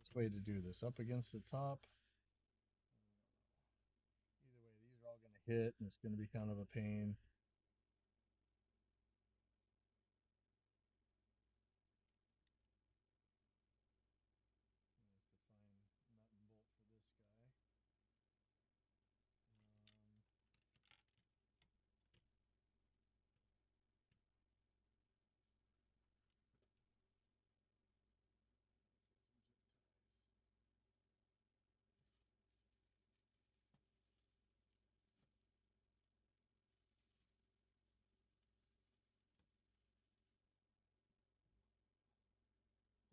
smartest way to do this. Up against the top.
Either way, these are all going to
Hit, and it's going to be kind of a pain.
have to find nut and bolt for this guy.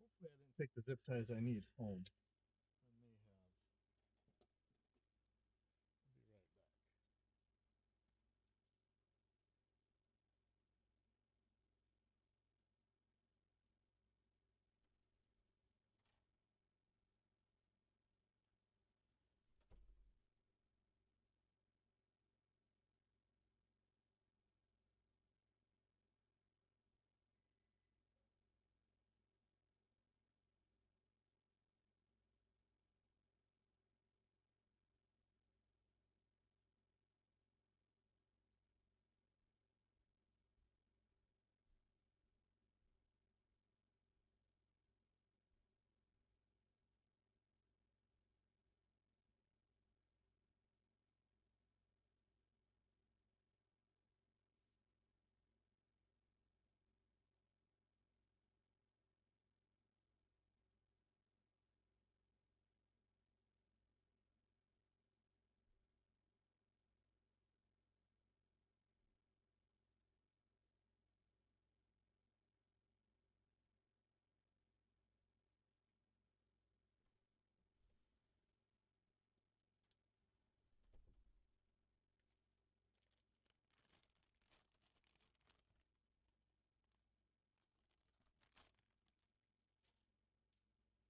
Hopefully, I didn't take the zip ties I need home.
I may have. I'll be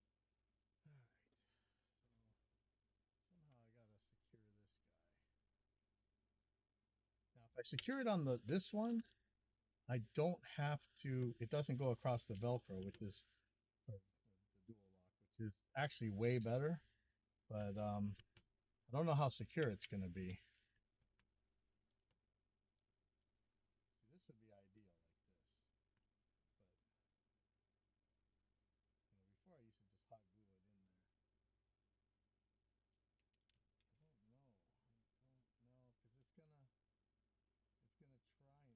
right back. All right. So somehow I gotta secure this guy.
Now, if I secure it on this one, I don't have to. It doesn't go across the Velcro, which is or the dual lock, which is actually way better. But I don't know how secure it's going to be.
See, this would be ideal like this. But before I used to just hot glue it in there. I don't know. Because it's gonna try and pull up. Yeah, has to be down here. And these zip ties aren't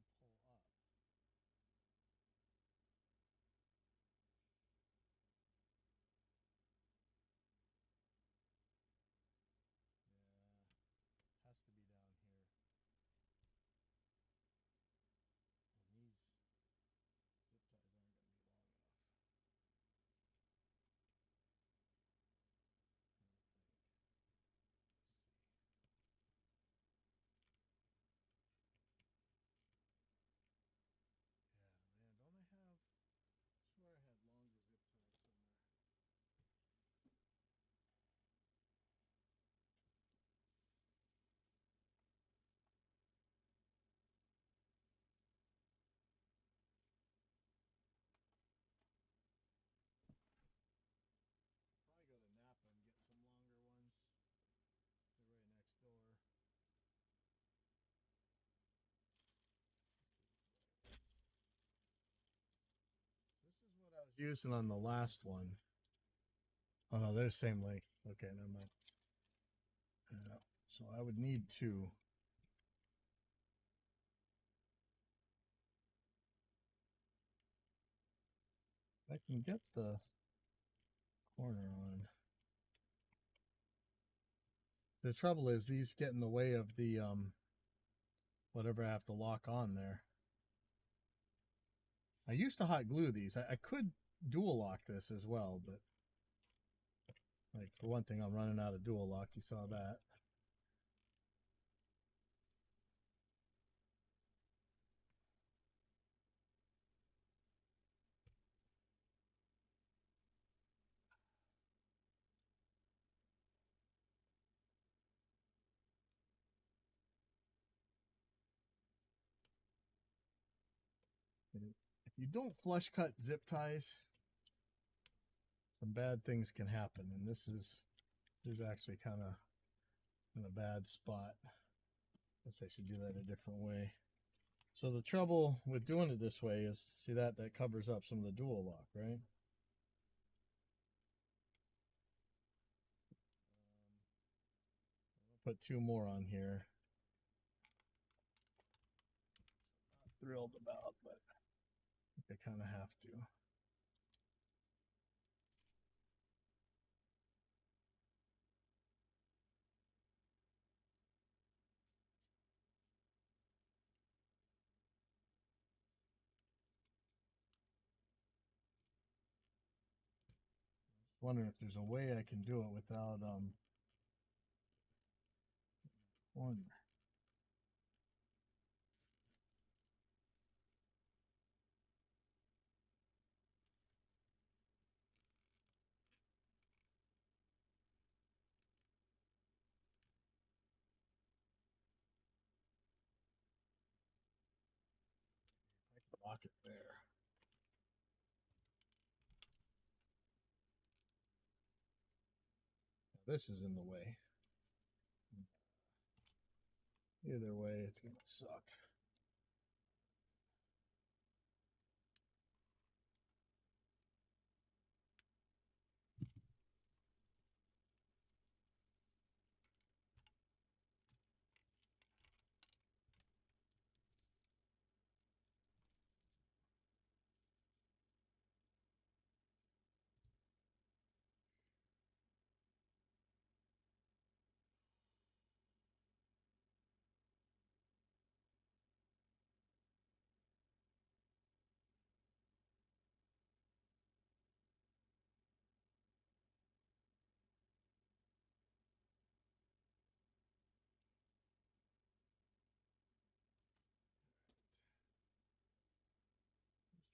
going to be long enough. I don't think. Let's see. Yeah, man, don't I have? I swear I had longer zip ties somewhere. Probably go to Napa and get some longer ones. They're right next door. This is what I was using on the last one. Oh no, they're the same length. Okay, never mind. Yeah, so I would need two. I can get the corner on. The trouble is these get in the way of the whatever I have to lock on there. I used to hot glue these. I could dual lock this as well, but like for one thing, I'm running out of dual lock. You saw that. If you don't flush cut zip ties, some bad things can happen, and there's actually kind of in a bad spot. Guess I should do that a different way. So the trouble with doing it this way is, see that covers up some of the dual lock, right? I'll put 2 more on here. Not thrilled about, but I think I kind of have to. Wondering if there's a way I can do it without one. I can lock it there. Now this is in the way. Either way, it's gonna suck.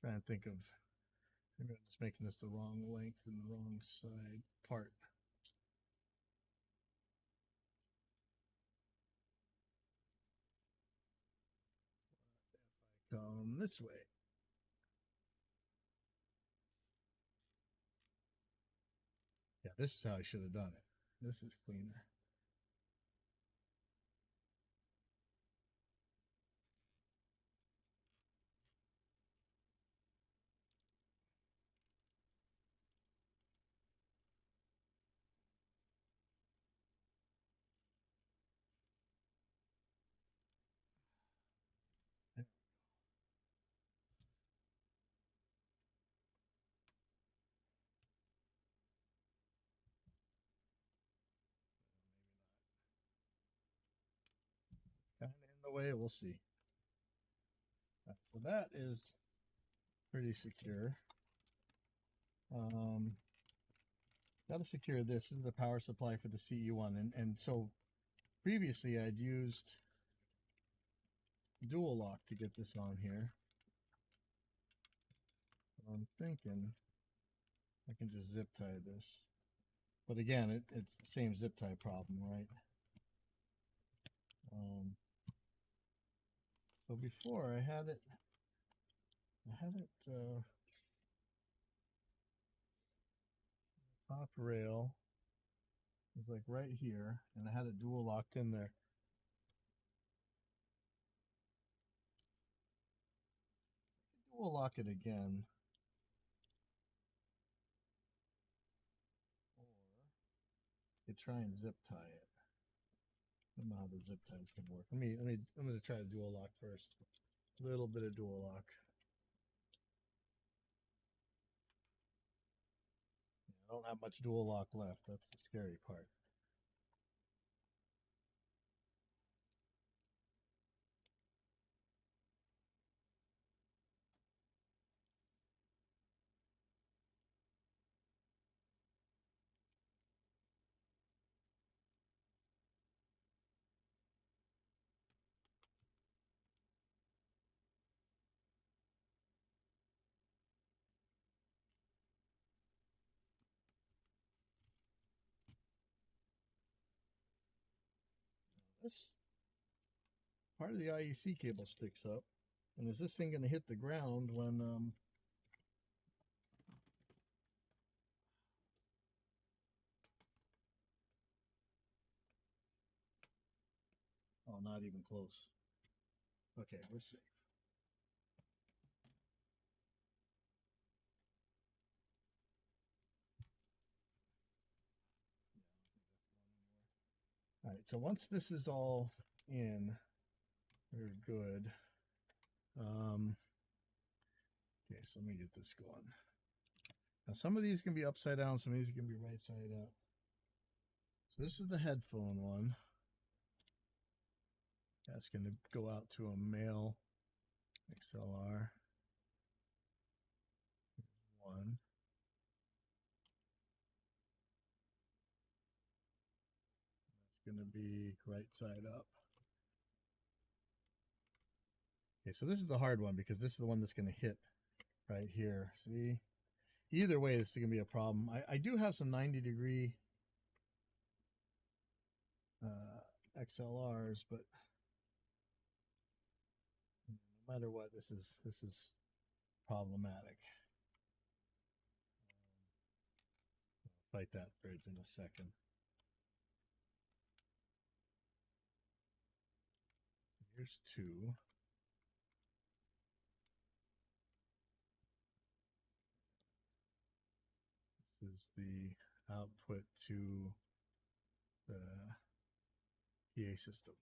Trying to think of, maybe I'm just making this the wrong length and the wrong side part. If I come this way. Yeah, this is how I should have done it. This is cleaner. Kind of in the way, we'll see. Right, so that is pretty secure. Got to secure this. This is the power supply for the CE1, and so previously I'd used dual lock to get this on here. I'm thinking I can just zip tie this, but again, it's the same zip tie problem, right? So before I had it top rail was like right here, and I had it dual locked in there. Dual lock it again, or you try and zip tie it. I don't know how the zip ties can work. I'm gonna try to dual lock first. A little bit of dual lock. I don't have much dual lock left. That's the scary part. This part of the IEC cable sticks up, and is this thing going to hit the ground when No, not even close. Okay, we're safe. All right, so once this is all in, we're good. Okay, so let me get this going. Now some of these can be upside down, some of these can be right side up. So this is the headphone one. That's going to go out to a male XLR. One. That's going to be right side up. Okay, so this is the hard one because this is the one that's going to hit right here. See? Either way, this is going to be a problem. I do have some 90-degree XLRs, but no matter what, this is problematic. I'll fight that bridge in a second. Here's two. This is the output to the PA system.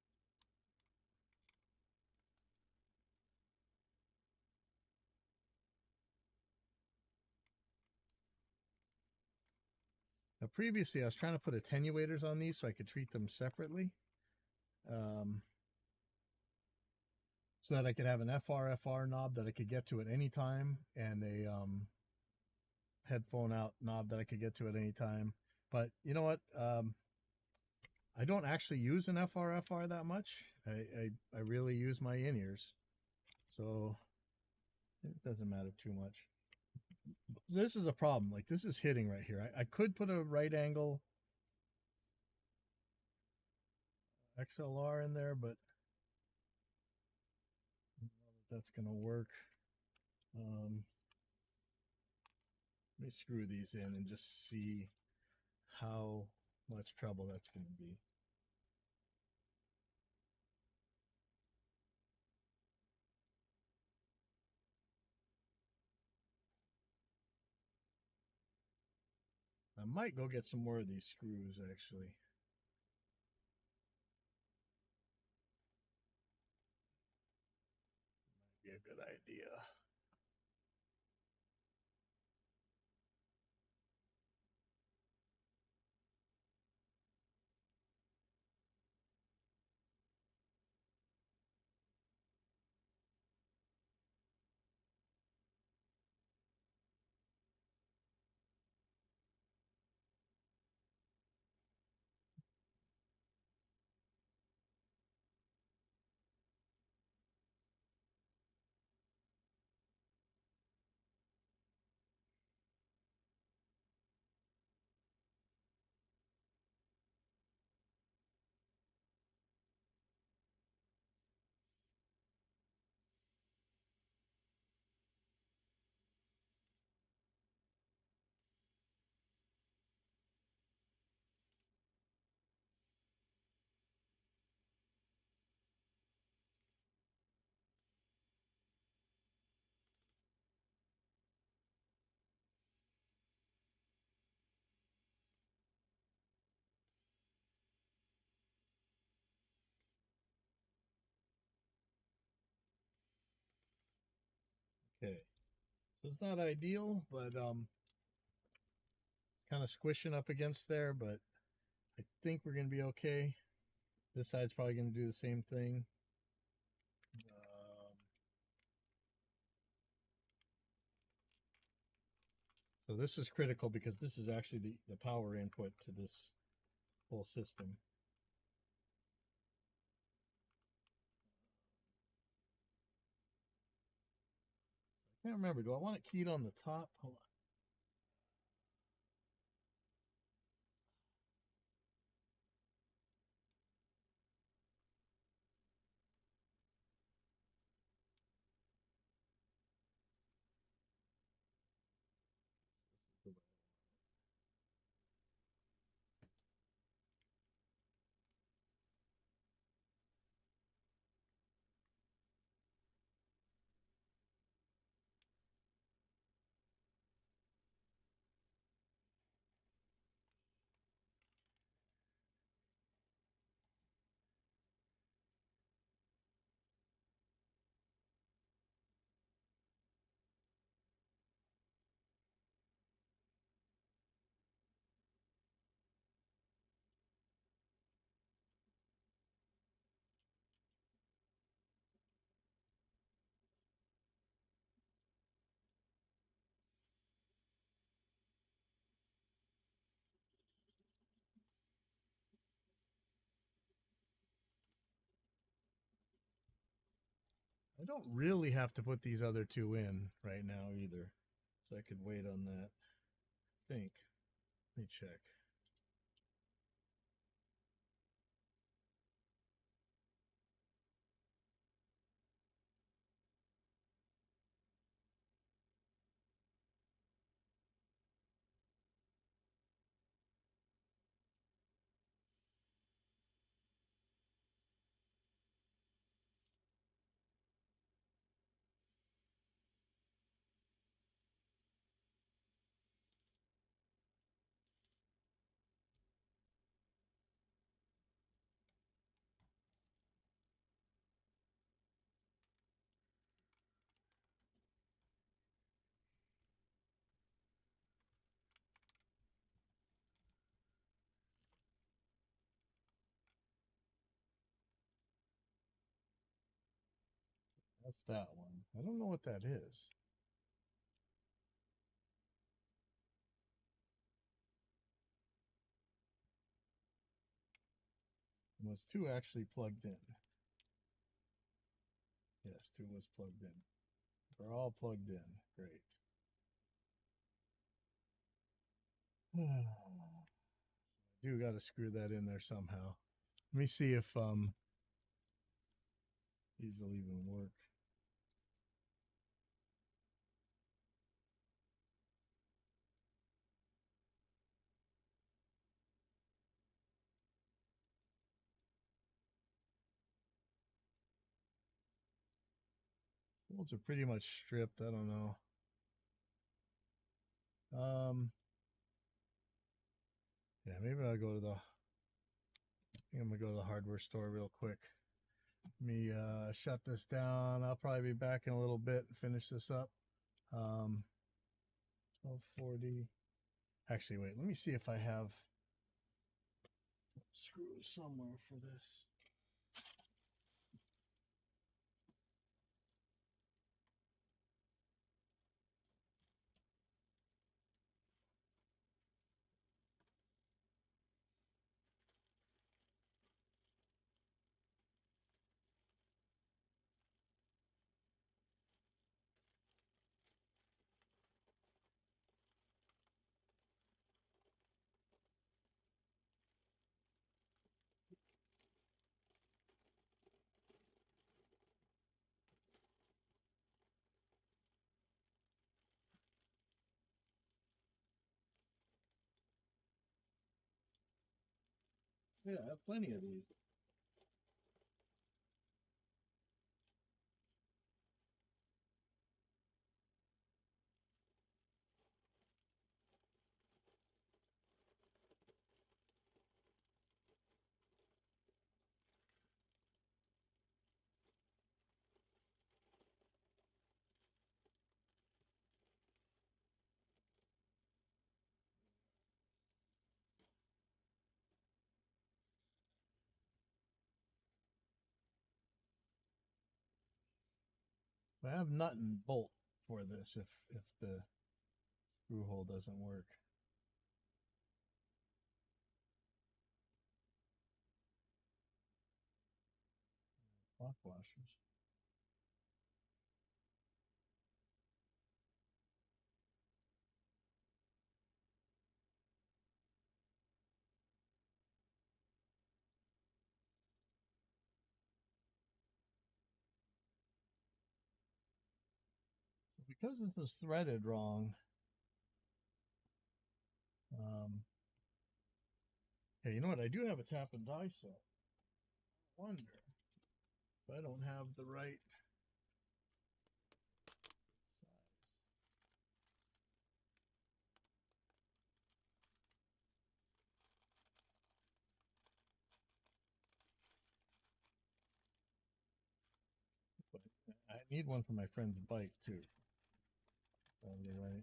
Now previously I was trying to put attenuators on these so I could treat them separately. So that I could have an FR knob that I could get to at any time and a headphone out knob that I could get to at any time. But you know what? I don't actually use an FR that much. I really use my in-ears. So it doesn't matter too much. This is a problem. Like this is hitting right here. I could put a right angle XLR in there, but I don't know if that's going to work. Let me screw these in and just see how much trouble that's going to be. I might go get some more of these screws actually. Might be a good idea. Okay, so it's not ideal, but kind of squishing up against there, but I think we're going to be okay. This side's probably going to do the same thing. So this is critical because this is actually the power input to this whole system. I can't remember. Do I want it keyed on the top? Hold on. I don't really have to put these other two in right now either. So I could wait on that. I think. Let me check. That's that one. I don't know what that is. And was two actually plugged in? Yes, two was plugged in. They're all plugged in. Great. Do got to screw that in there somehow. Let me see if these will even work. Bolts are pretty much stripped. I don't know. Yeah, maybe I'll go to the. I think I'm gonna go to the hardware store real quick. Let me shut this down. I'll probably be back in a little bit and finish this up. 1240. Actually, wait. Let me see if I have screws somewhere for this. Yeah, I have plenty of these. I have nut and bolt for this if the screw hole doesn't work. Lock washers. So because this was threaded wrong, hey, you know what? I do have a tap and die set. I wonder if I don't have the right size. But I need one for my friend's bike too. Probably right.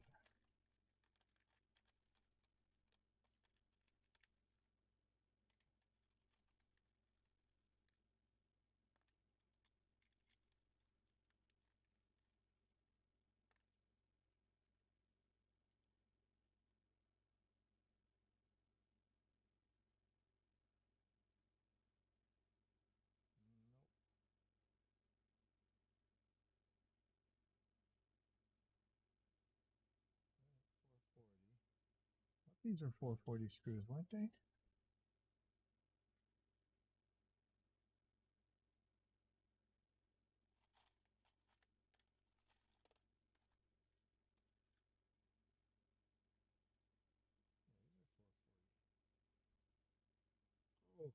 These are 440 screws, weren't they? Oh, jeez.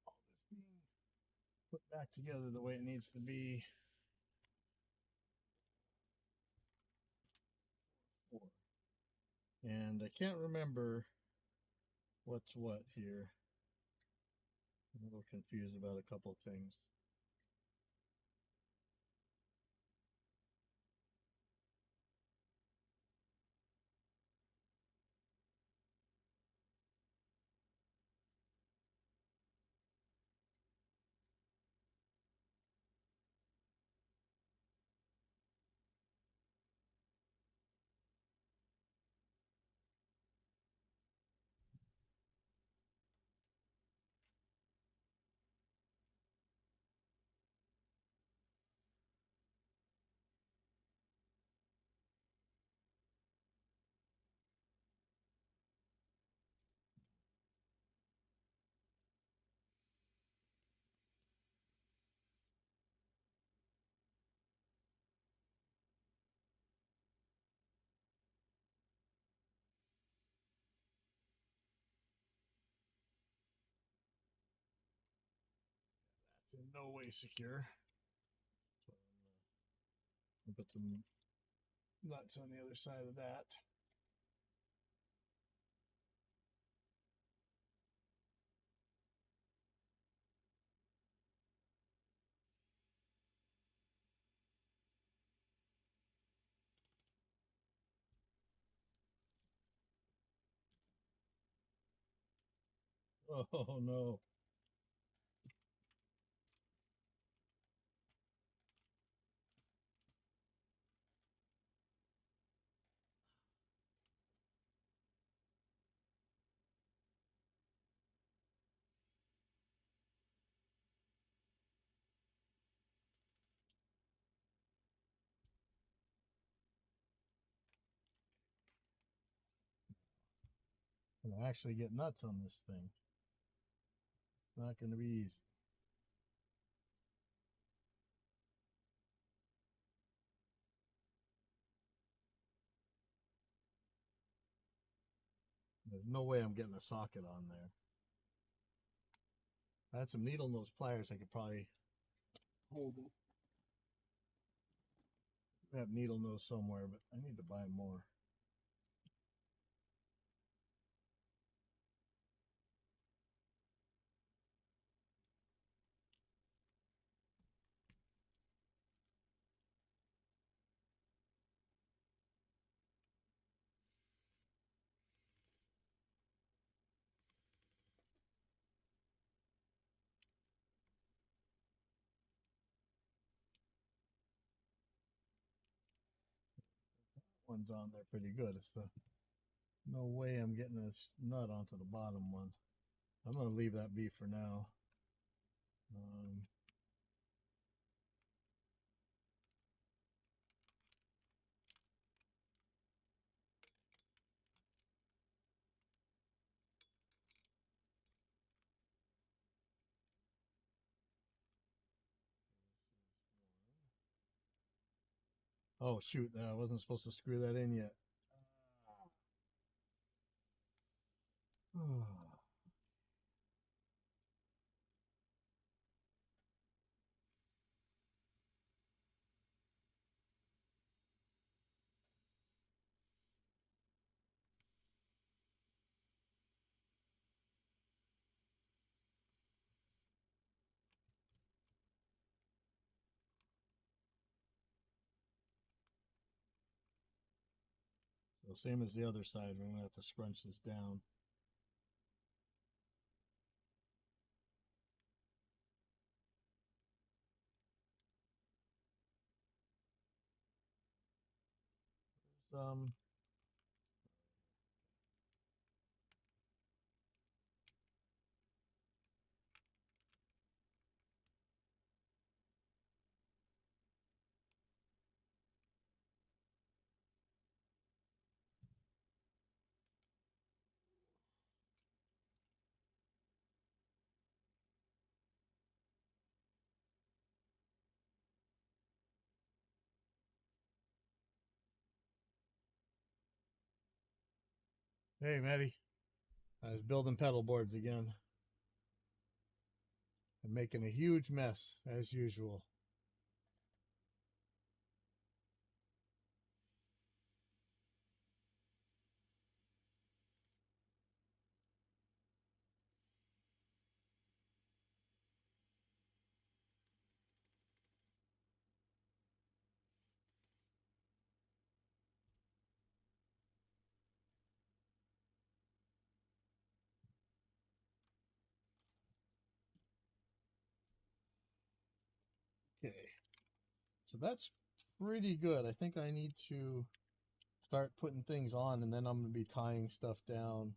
All this being put back together the way it needs to be. 4. And I can't remember what's what here. I'm a little confused about a couple things. That's in no way secure. So I'm gonna put some nuts on the other side of that. Oh no. I'm gonna actually get nuts on this thing. It's not gonna be easy. There's no way I'm getting a socket on there. If I had some needle nose pliers, I could probably hold it. I have needle nose somewhere, but I need to buy more. one's on there pretty good. It's the no way I'm getting this nut onto the bottom one. I'm gonna leave that be for now. Oh shoot, I wasn't supposed to screw that in yet. So same as the other side, we're gonna have to scrunch this down. Some Hey, Maddie. I was building pedal boards again. I'm making a huge mess, as usual. Okay. So that's pretty good. I think I need to start putting things on, and then I'm going to be tying stuff down.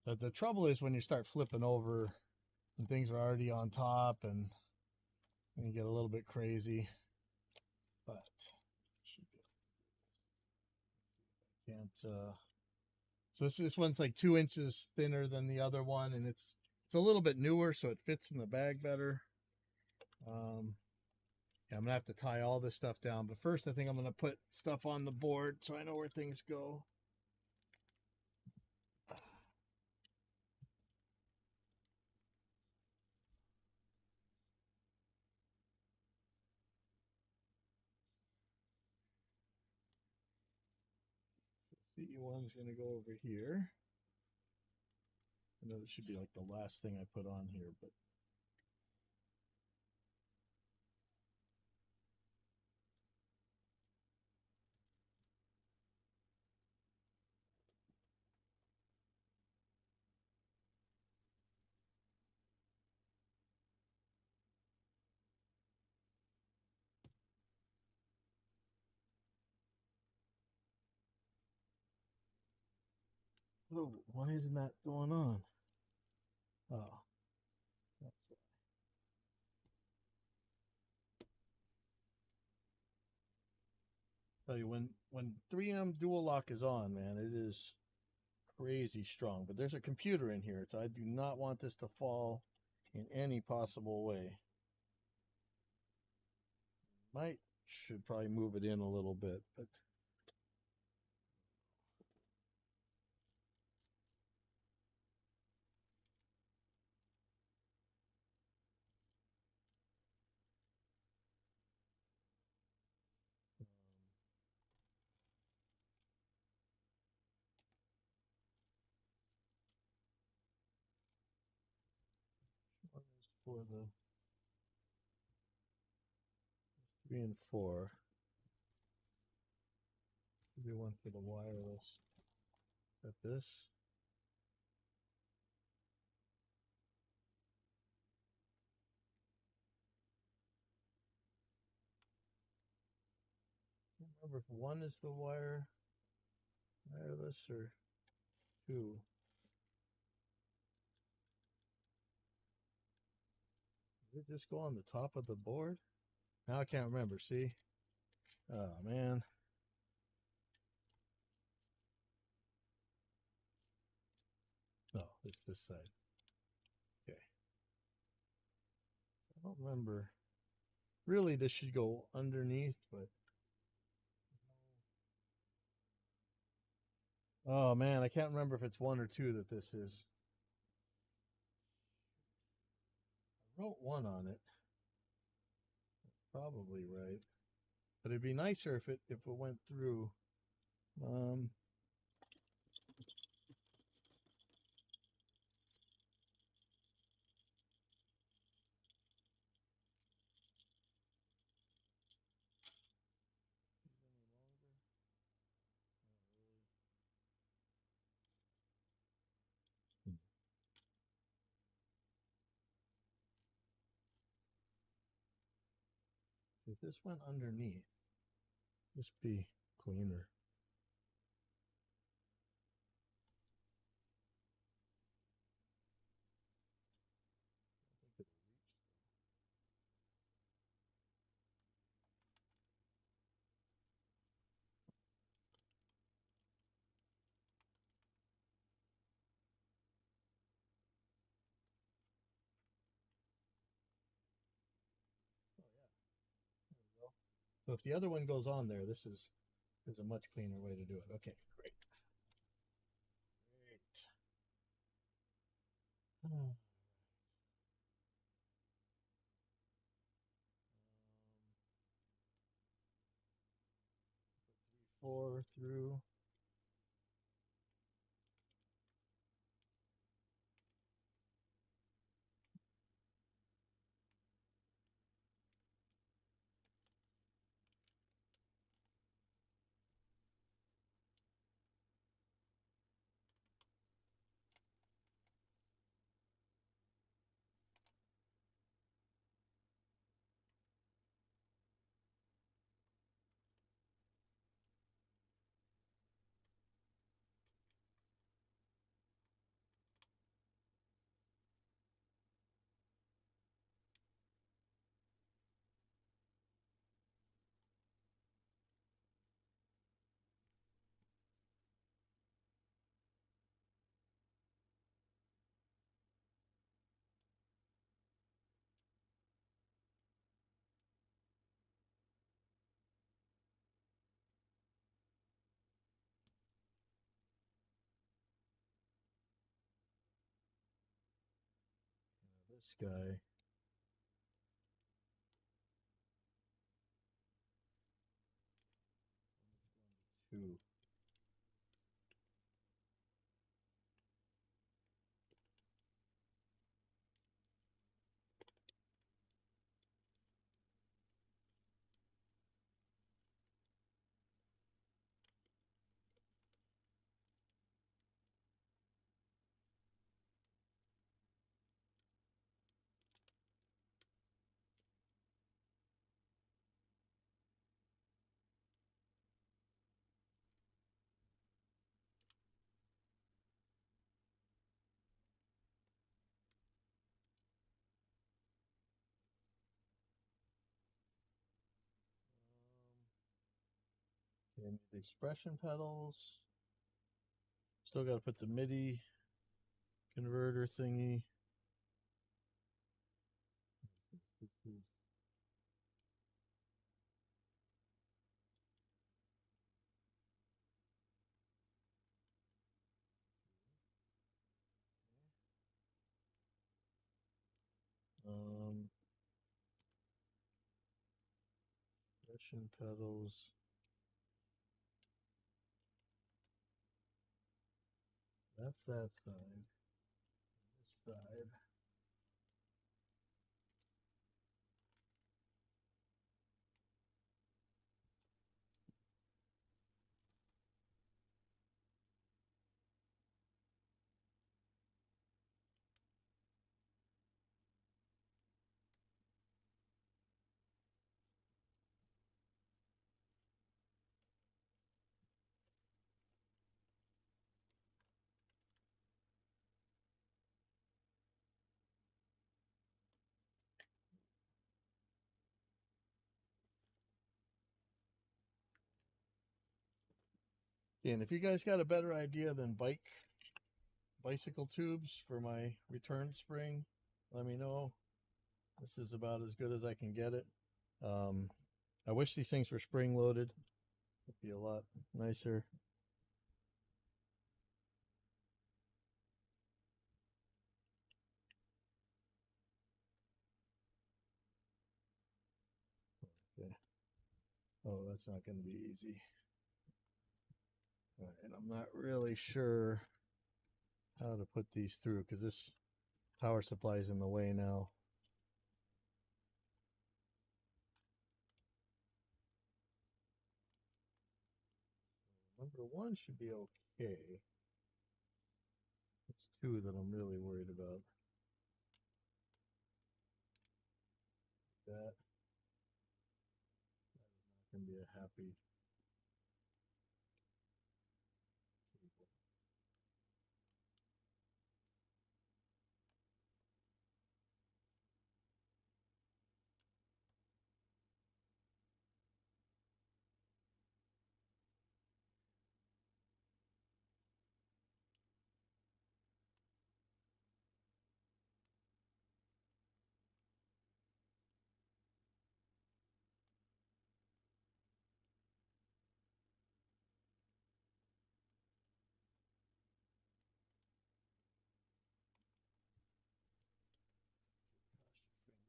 The trouble is when you start flipping over and things are already on top, and you get a little bit crazy. But should be. Can't. So this one's like 2 inches thinner than the other one, and it's a little bit newer, so it fits in the bag better. Yeah, I'm gonna have to tie all this stuff down, but first I think I'm gonna put stuff on the board so I know where things go. C1's gonna go over here. I know this should be like the last thing I put on here, but oh, why isn't that going on? Oh, that's why. Tell you when 3M dual lock is on, man, it is crazy strong. But there's a computer in here, so I do not want this to fall in any possible way. Should probably move it in a little bit, but one is for the 3 and 4. Maybe one for the wireless. Got this. I can't remember if one is the wire Wireless or two? Did it just go on the top of the board? Now I can't remember. See? Oh man. No, it's this side. Okay. I don't remember. Really, this should go underneath, but. Oh man, I can't remember if it's one or two that this is. I wrote one on it. Probably right. But it'd be nicer if it went through. Um, if this went underneath, this be cleaner. So if the other one goes on there, this is a much cleaner way to do it. Okay, great. Great. 4 through. This guy. Two. And the expression pedals. Still got to put the MIDI converter thingy. This is expression pedals. That's that side. This side. And if you guys got a better idea than bicycle tubes for my return spring, let me know. This is about as good as I can get it. I wish these things were spring loaded. It'd be a lot nicer. Okay. Oh, that's not going to be easy. All right, I'm not really sure how to put these through because this power supply is in the way now. Number one should be okay. It's two that I'm really worried about. That is not going to be a happy cable.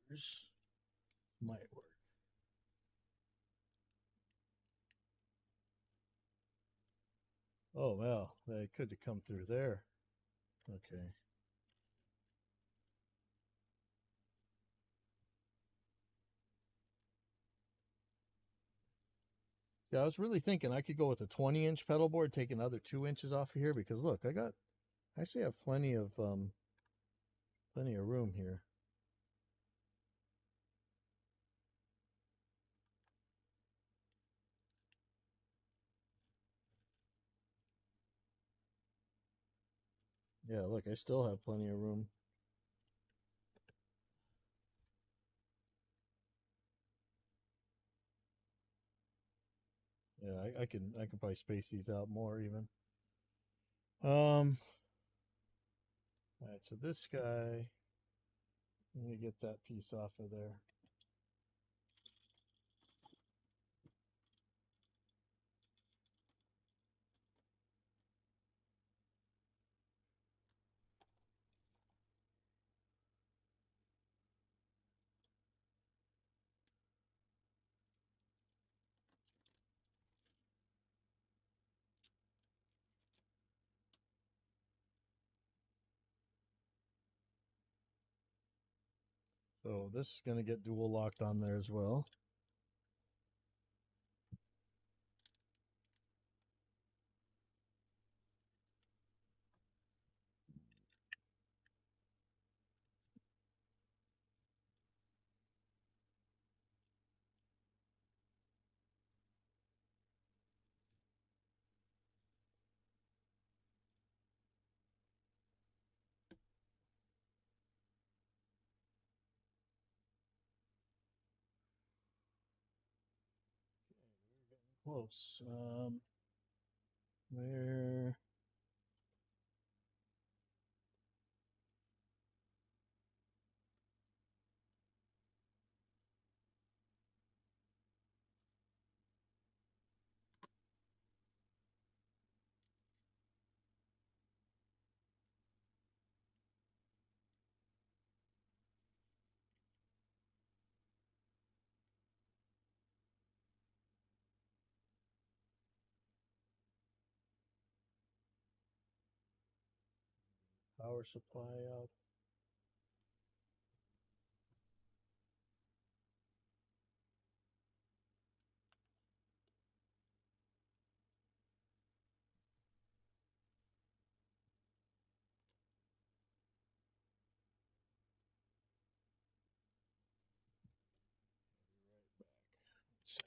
Fingers might work. Oh, well, they could have come through there. Okay. Yeah, I was really thinking I could go with a 20-inch pedal board, take another 2 inches off of here because look, I actually have plenty of room here. Yeah, look, I still have plenty of room. Yeah, I can probably space these out more even. All right, so this guy, let me get that piece off of there. So this is going to get dual locked on there as well. Close. There. Power supply out. Second.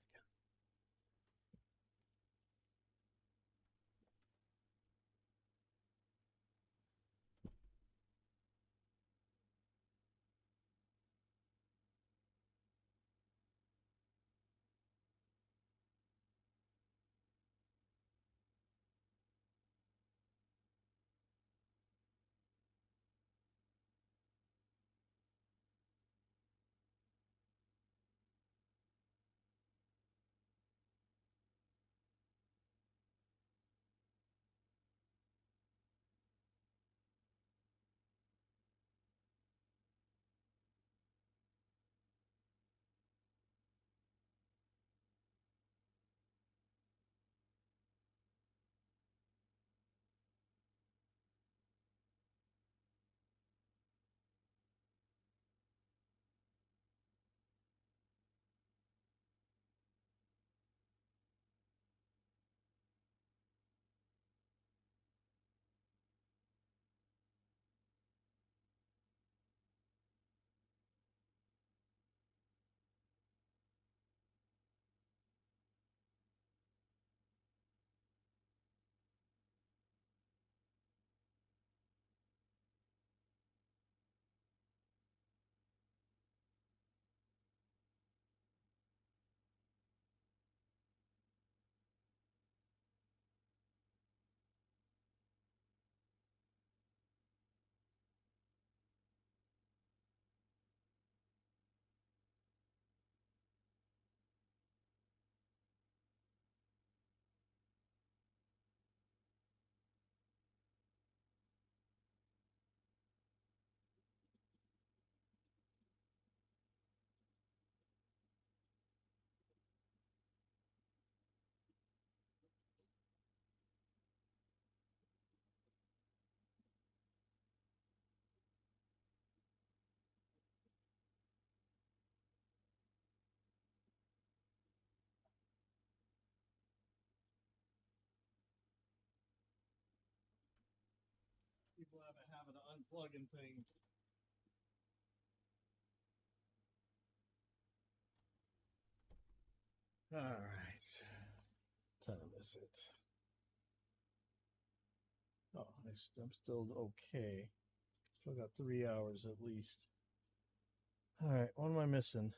people have a habit of unplugging things. All right. What time is it? Oh, I'm still okay. Still got 3 hours at least. All right, what am I missing?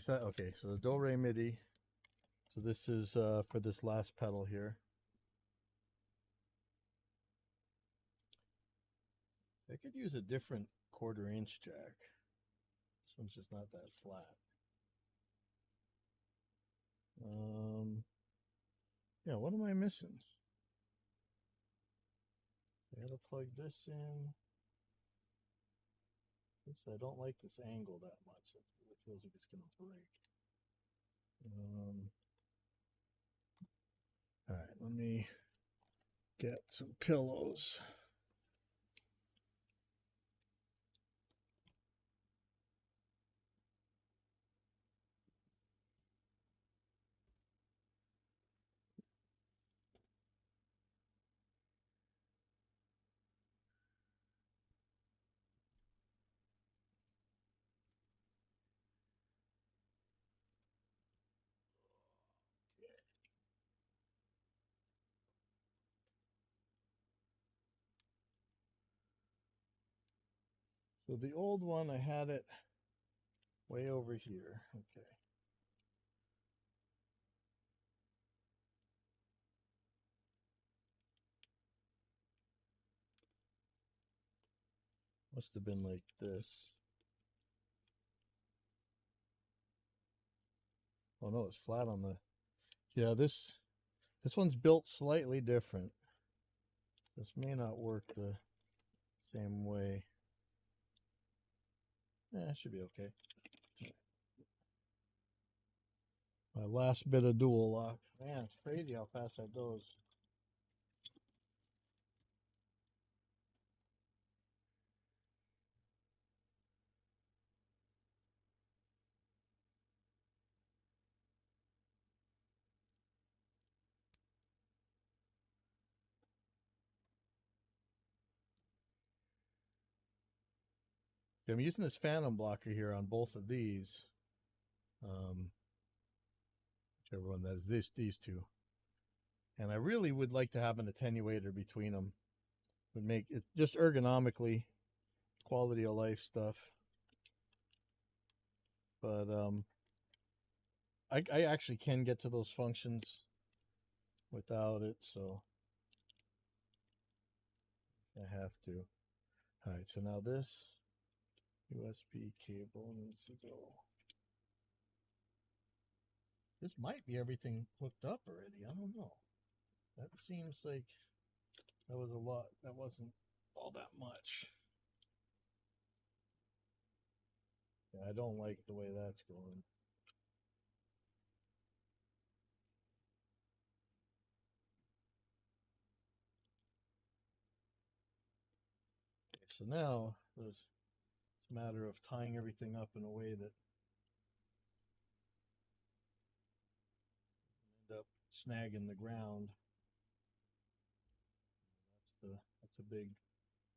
Okay, so the do re MIDI. So this is for this last pedal here. I could use a different 1/4 inch jack. This one's just not that flat. Yeah, what am I missing? I gotta plug this in. I don't like this angle that much. It really feels like it's gonna break. All right, let me get some pillows. So the old one, I had it way over here. Okay. Must have been like this. Oh no, it's flat on the. Yeah, this one's built slightly different. This may not work the same way. Yeah, it should be okay. My last bit of dual lock. Man, it's crazy how fast that goes. I'm using this phantom blocker here on both of these. Whichever one that is, these two. And I really would like to have an attenuator between them. Would make it just ergonomically, quality of life stuff. But I actually can get to those functions without it, so I have to. All right, so now this USB cable needs to go. This might be everything hooked up already. I don't know. That seems like that was a lot. That wasn't all that much. Yeah, I don't like the way that's going. Okay, so now it's a matter of tying everything up in a way that end up snagging the ground.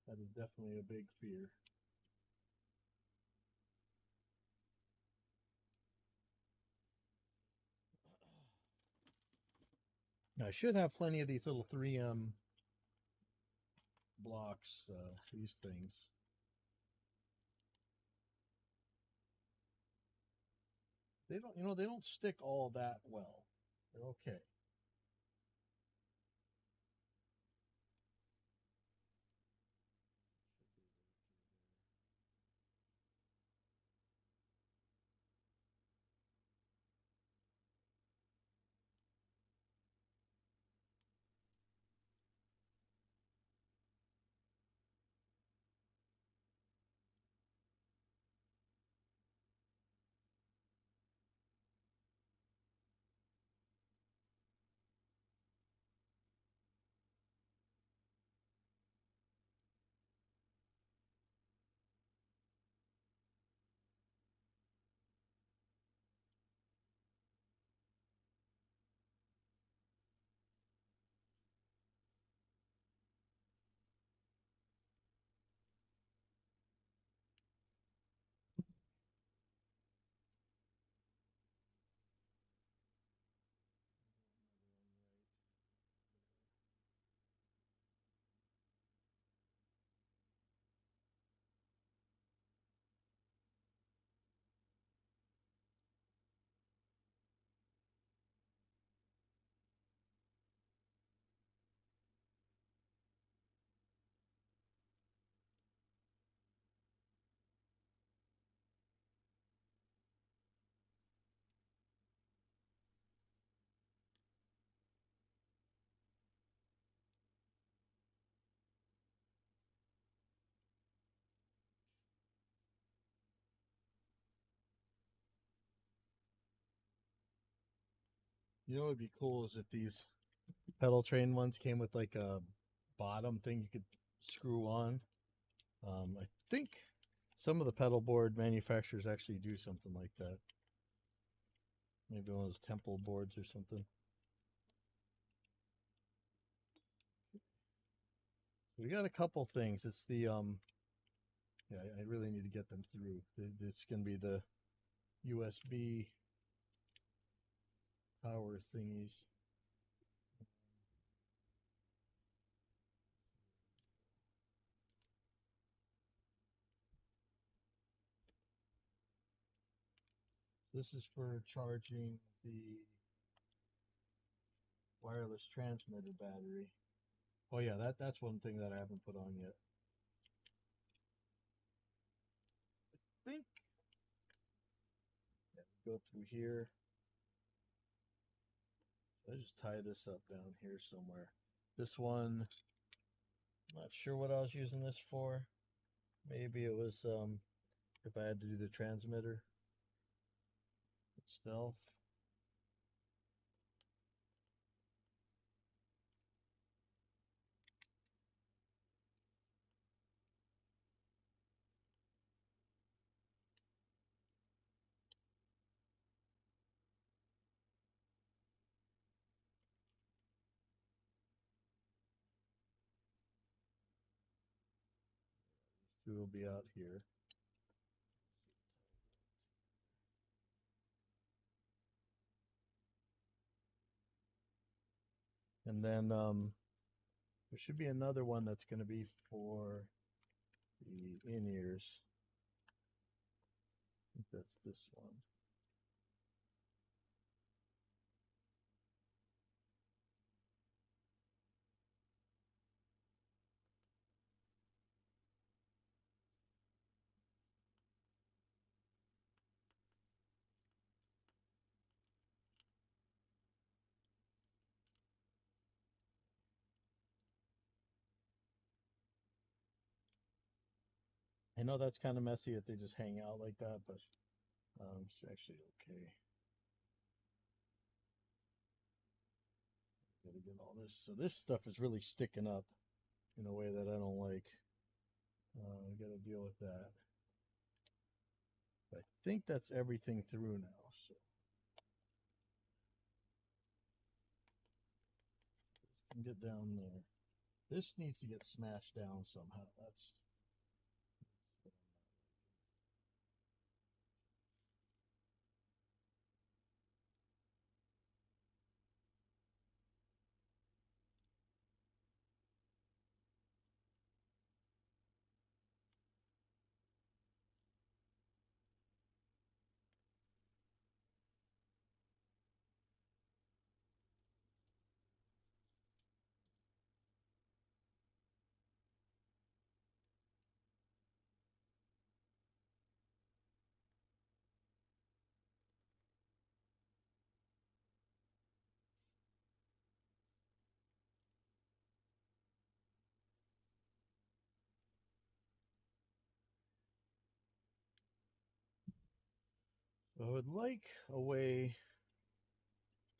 That is definitely a big fear. Now I should have plenty of these little 3M blocks, these things. They don't, they don't stick all that well. They're okay. You know what would be cool is if these pedal train ones came with like a bottom thing you could screw on. I think some of the pedal board manufacturers actually do something like that. Maybe one of those temple boards or something. We got a couple things. It's the yeah, I really need to get them through. It's gonna be the USB power thingies. This is for charging the wireless transmitter battery. Oh yeah, that's one thing that I haven't put on yet. I think yeah, go through here. I just tie this up down here somewhere. This one, I'm not sure what I was using this for. Maybe it was if I had to do the transmitter itself. These two will be out here. And then there should be another one that's going to be for the in-ears. I think that's this one. I know that's kind of messy if they just hang out like that, but it's actually okay. Gotta get all this. So this stuff is really sticking up in a way that I don't like. I gotta deal with that. But I think that's everything through now. So get down there. This needs to get smashed down somehow. That's I would like a way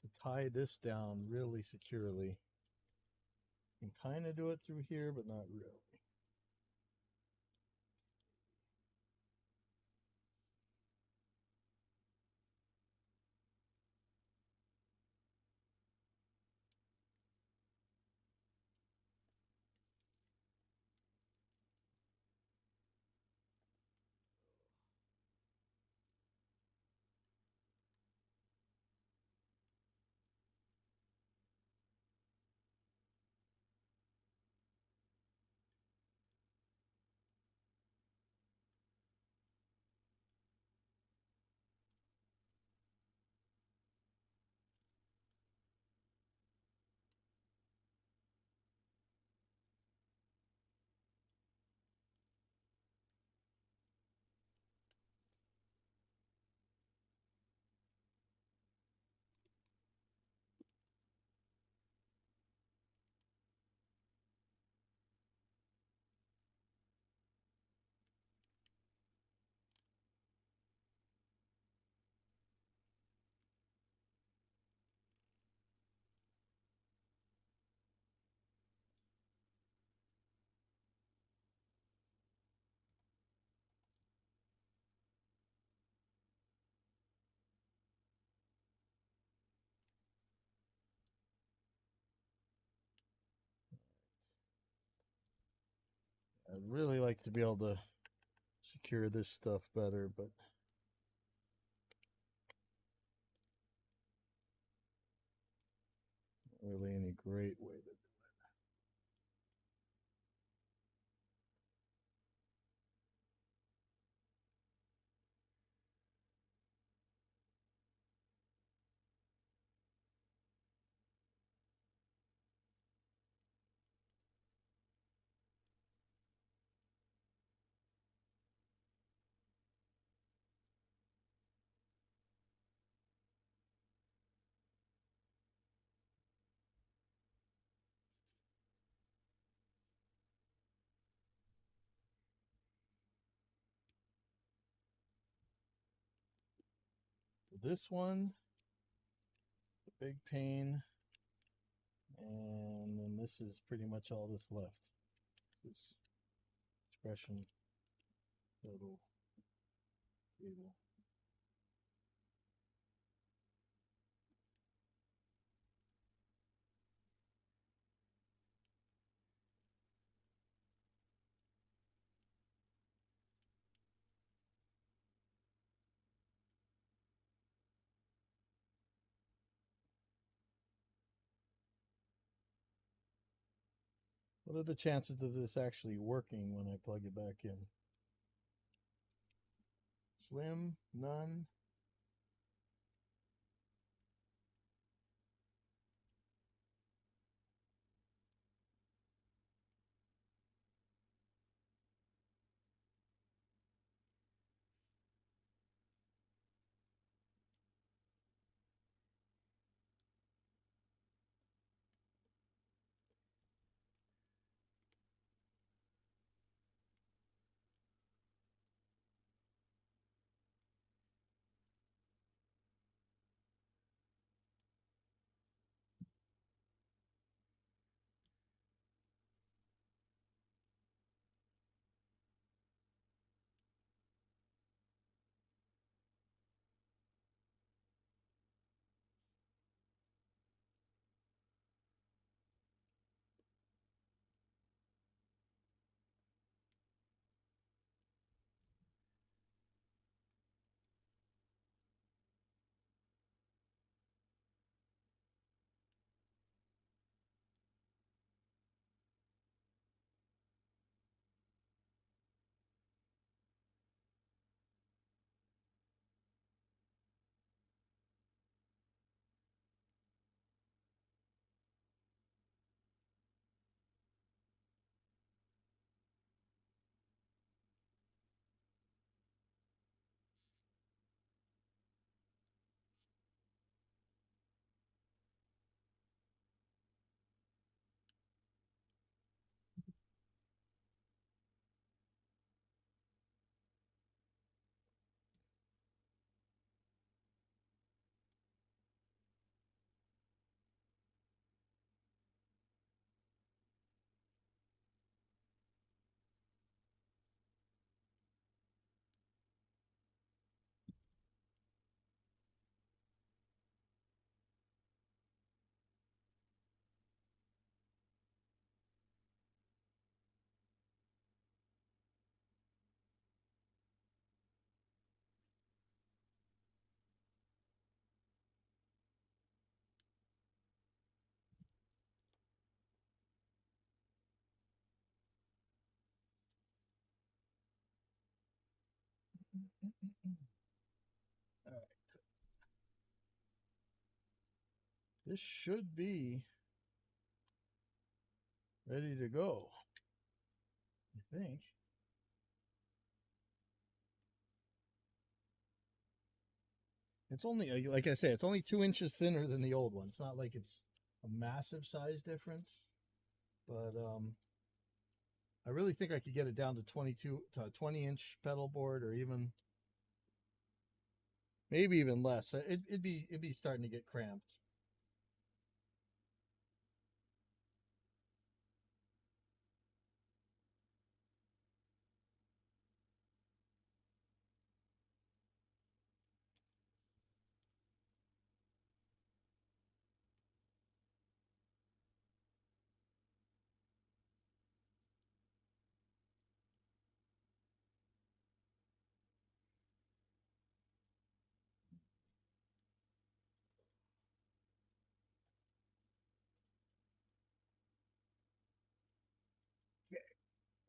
to tie this down really securely. You can kind of do it through here, but not really. I'd really like to be able to secure this stuff better, but not really any great way to do it. This one, the big pain, and then this is pretty much all that's left. This expression total cable. What are the chances of this actually working when I plug it back in? Slim, none. All right. This should be ready to go, I think. It's only, like I say, it's only 2 inches thinner than the old one. It's not like it's a massive size difference, but I really think I could get it down to 20-inch pedal board, or even maybe even less. It'd be starting to get cramped.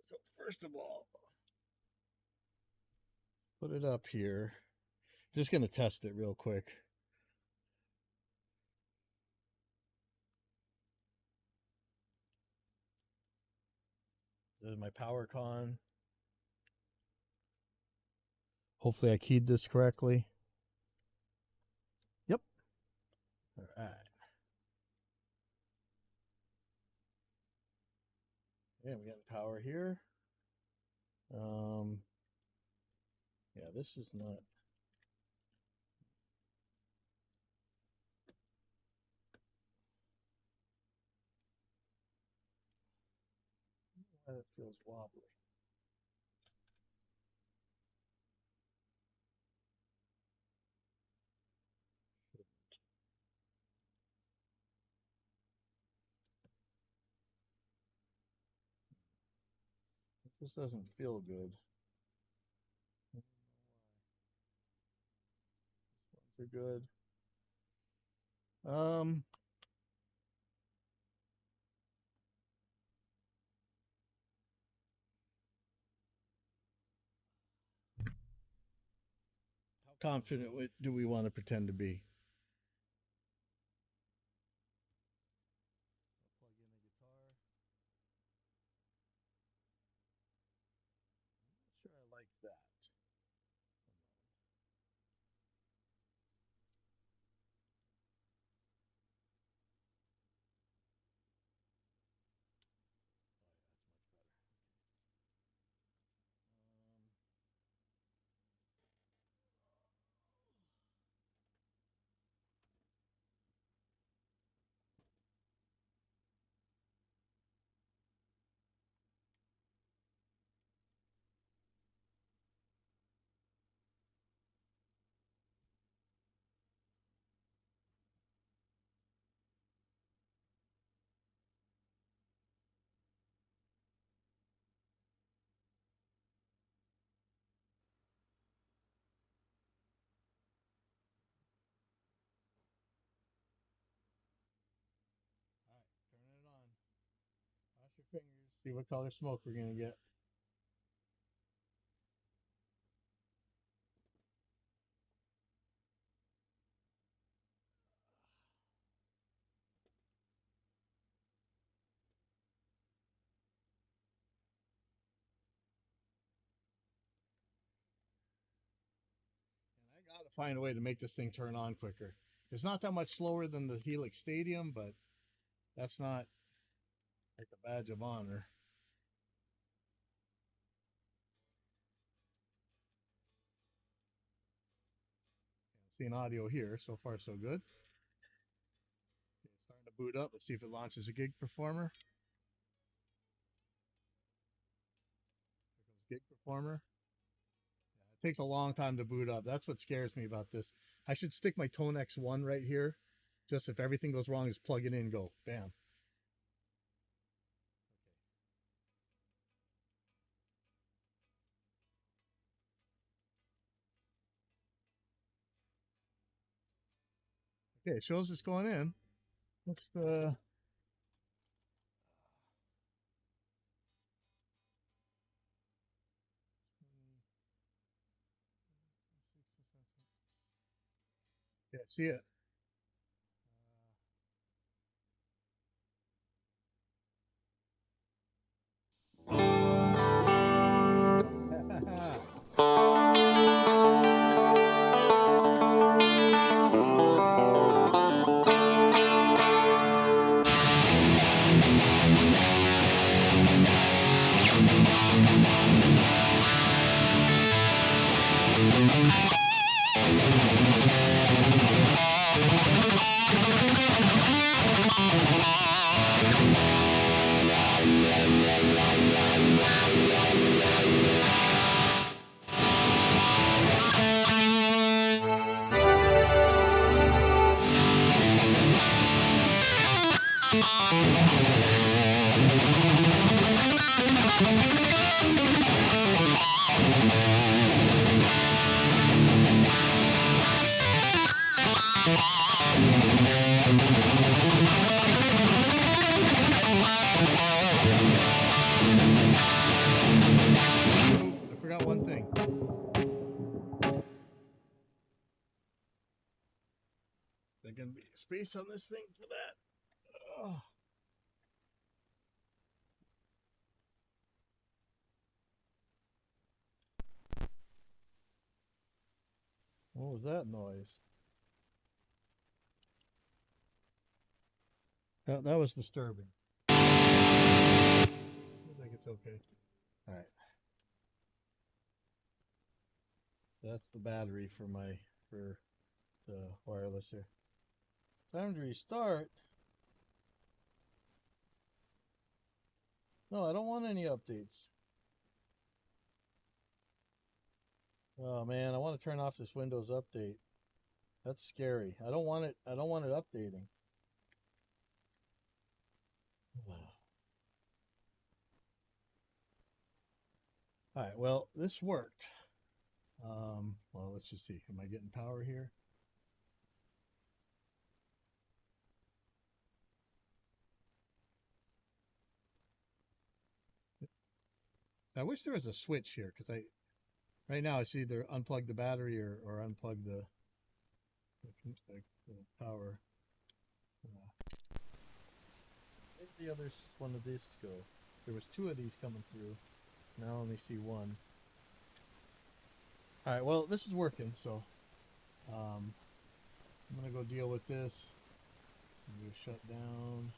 So first of all, put it up here. Just going to test it real quick. There's my power con. Hopefully I keyed this correctly. Yep. All right. Yeah, we got power here. Yeah, this is not. It feels wobbly. This doesn't feel good. These ones are good. How confident do we want to pretend to be? Plug in a guitar. I'm not sure I like that. Turn it on. Cross your fingers. See what color smoke we're going to get. And I got to find a way to make this thing turn on quicker. It's not that much slower than the Helix Stadium, but that's not like a badge of honor. Seeing audio here. So far, so good. Okay, it's starting to boot up. Let's see if it launches a Gig Performer. Here comes Gig Performer. Yeah, it takes a long time to boot up. That's what scares me about this. I should stick my Tone X1 right here. Just if everything goes wrong, just plug it in and go. Bam. Okay, it shows it's going in. What's the... Yeah, see it. going to be space on this thing for that. Oh. What was that noise? That was disturbing. I think it's okay. All right. That's the battery for the wireless here. Time to restart. No, I don't want any updates. Oh man, I want to turn off this Windows update. That's scary. I don't want it updating. All right, well, this worked. Well, let's just see. Am I getting power here? I wish there was a switch here because right now it's either unplug the battery or unplug the power. Where'd the other one of these go? There was 2 of these coming through. Now I only see 1. All right, well, this is working, so I'm gonna go deal with this. I'm gonna shut down.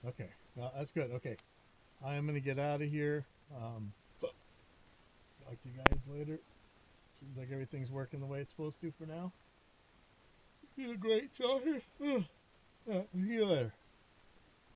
Okay, well, that's good. Okay, I am gonna get out of here. Talk to you guys later. Seems like everything's working the way it's supposed to for now. You did a great job here. See you later.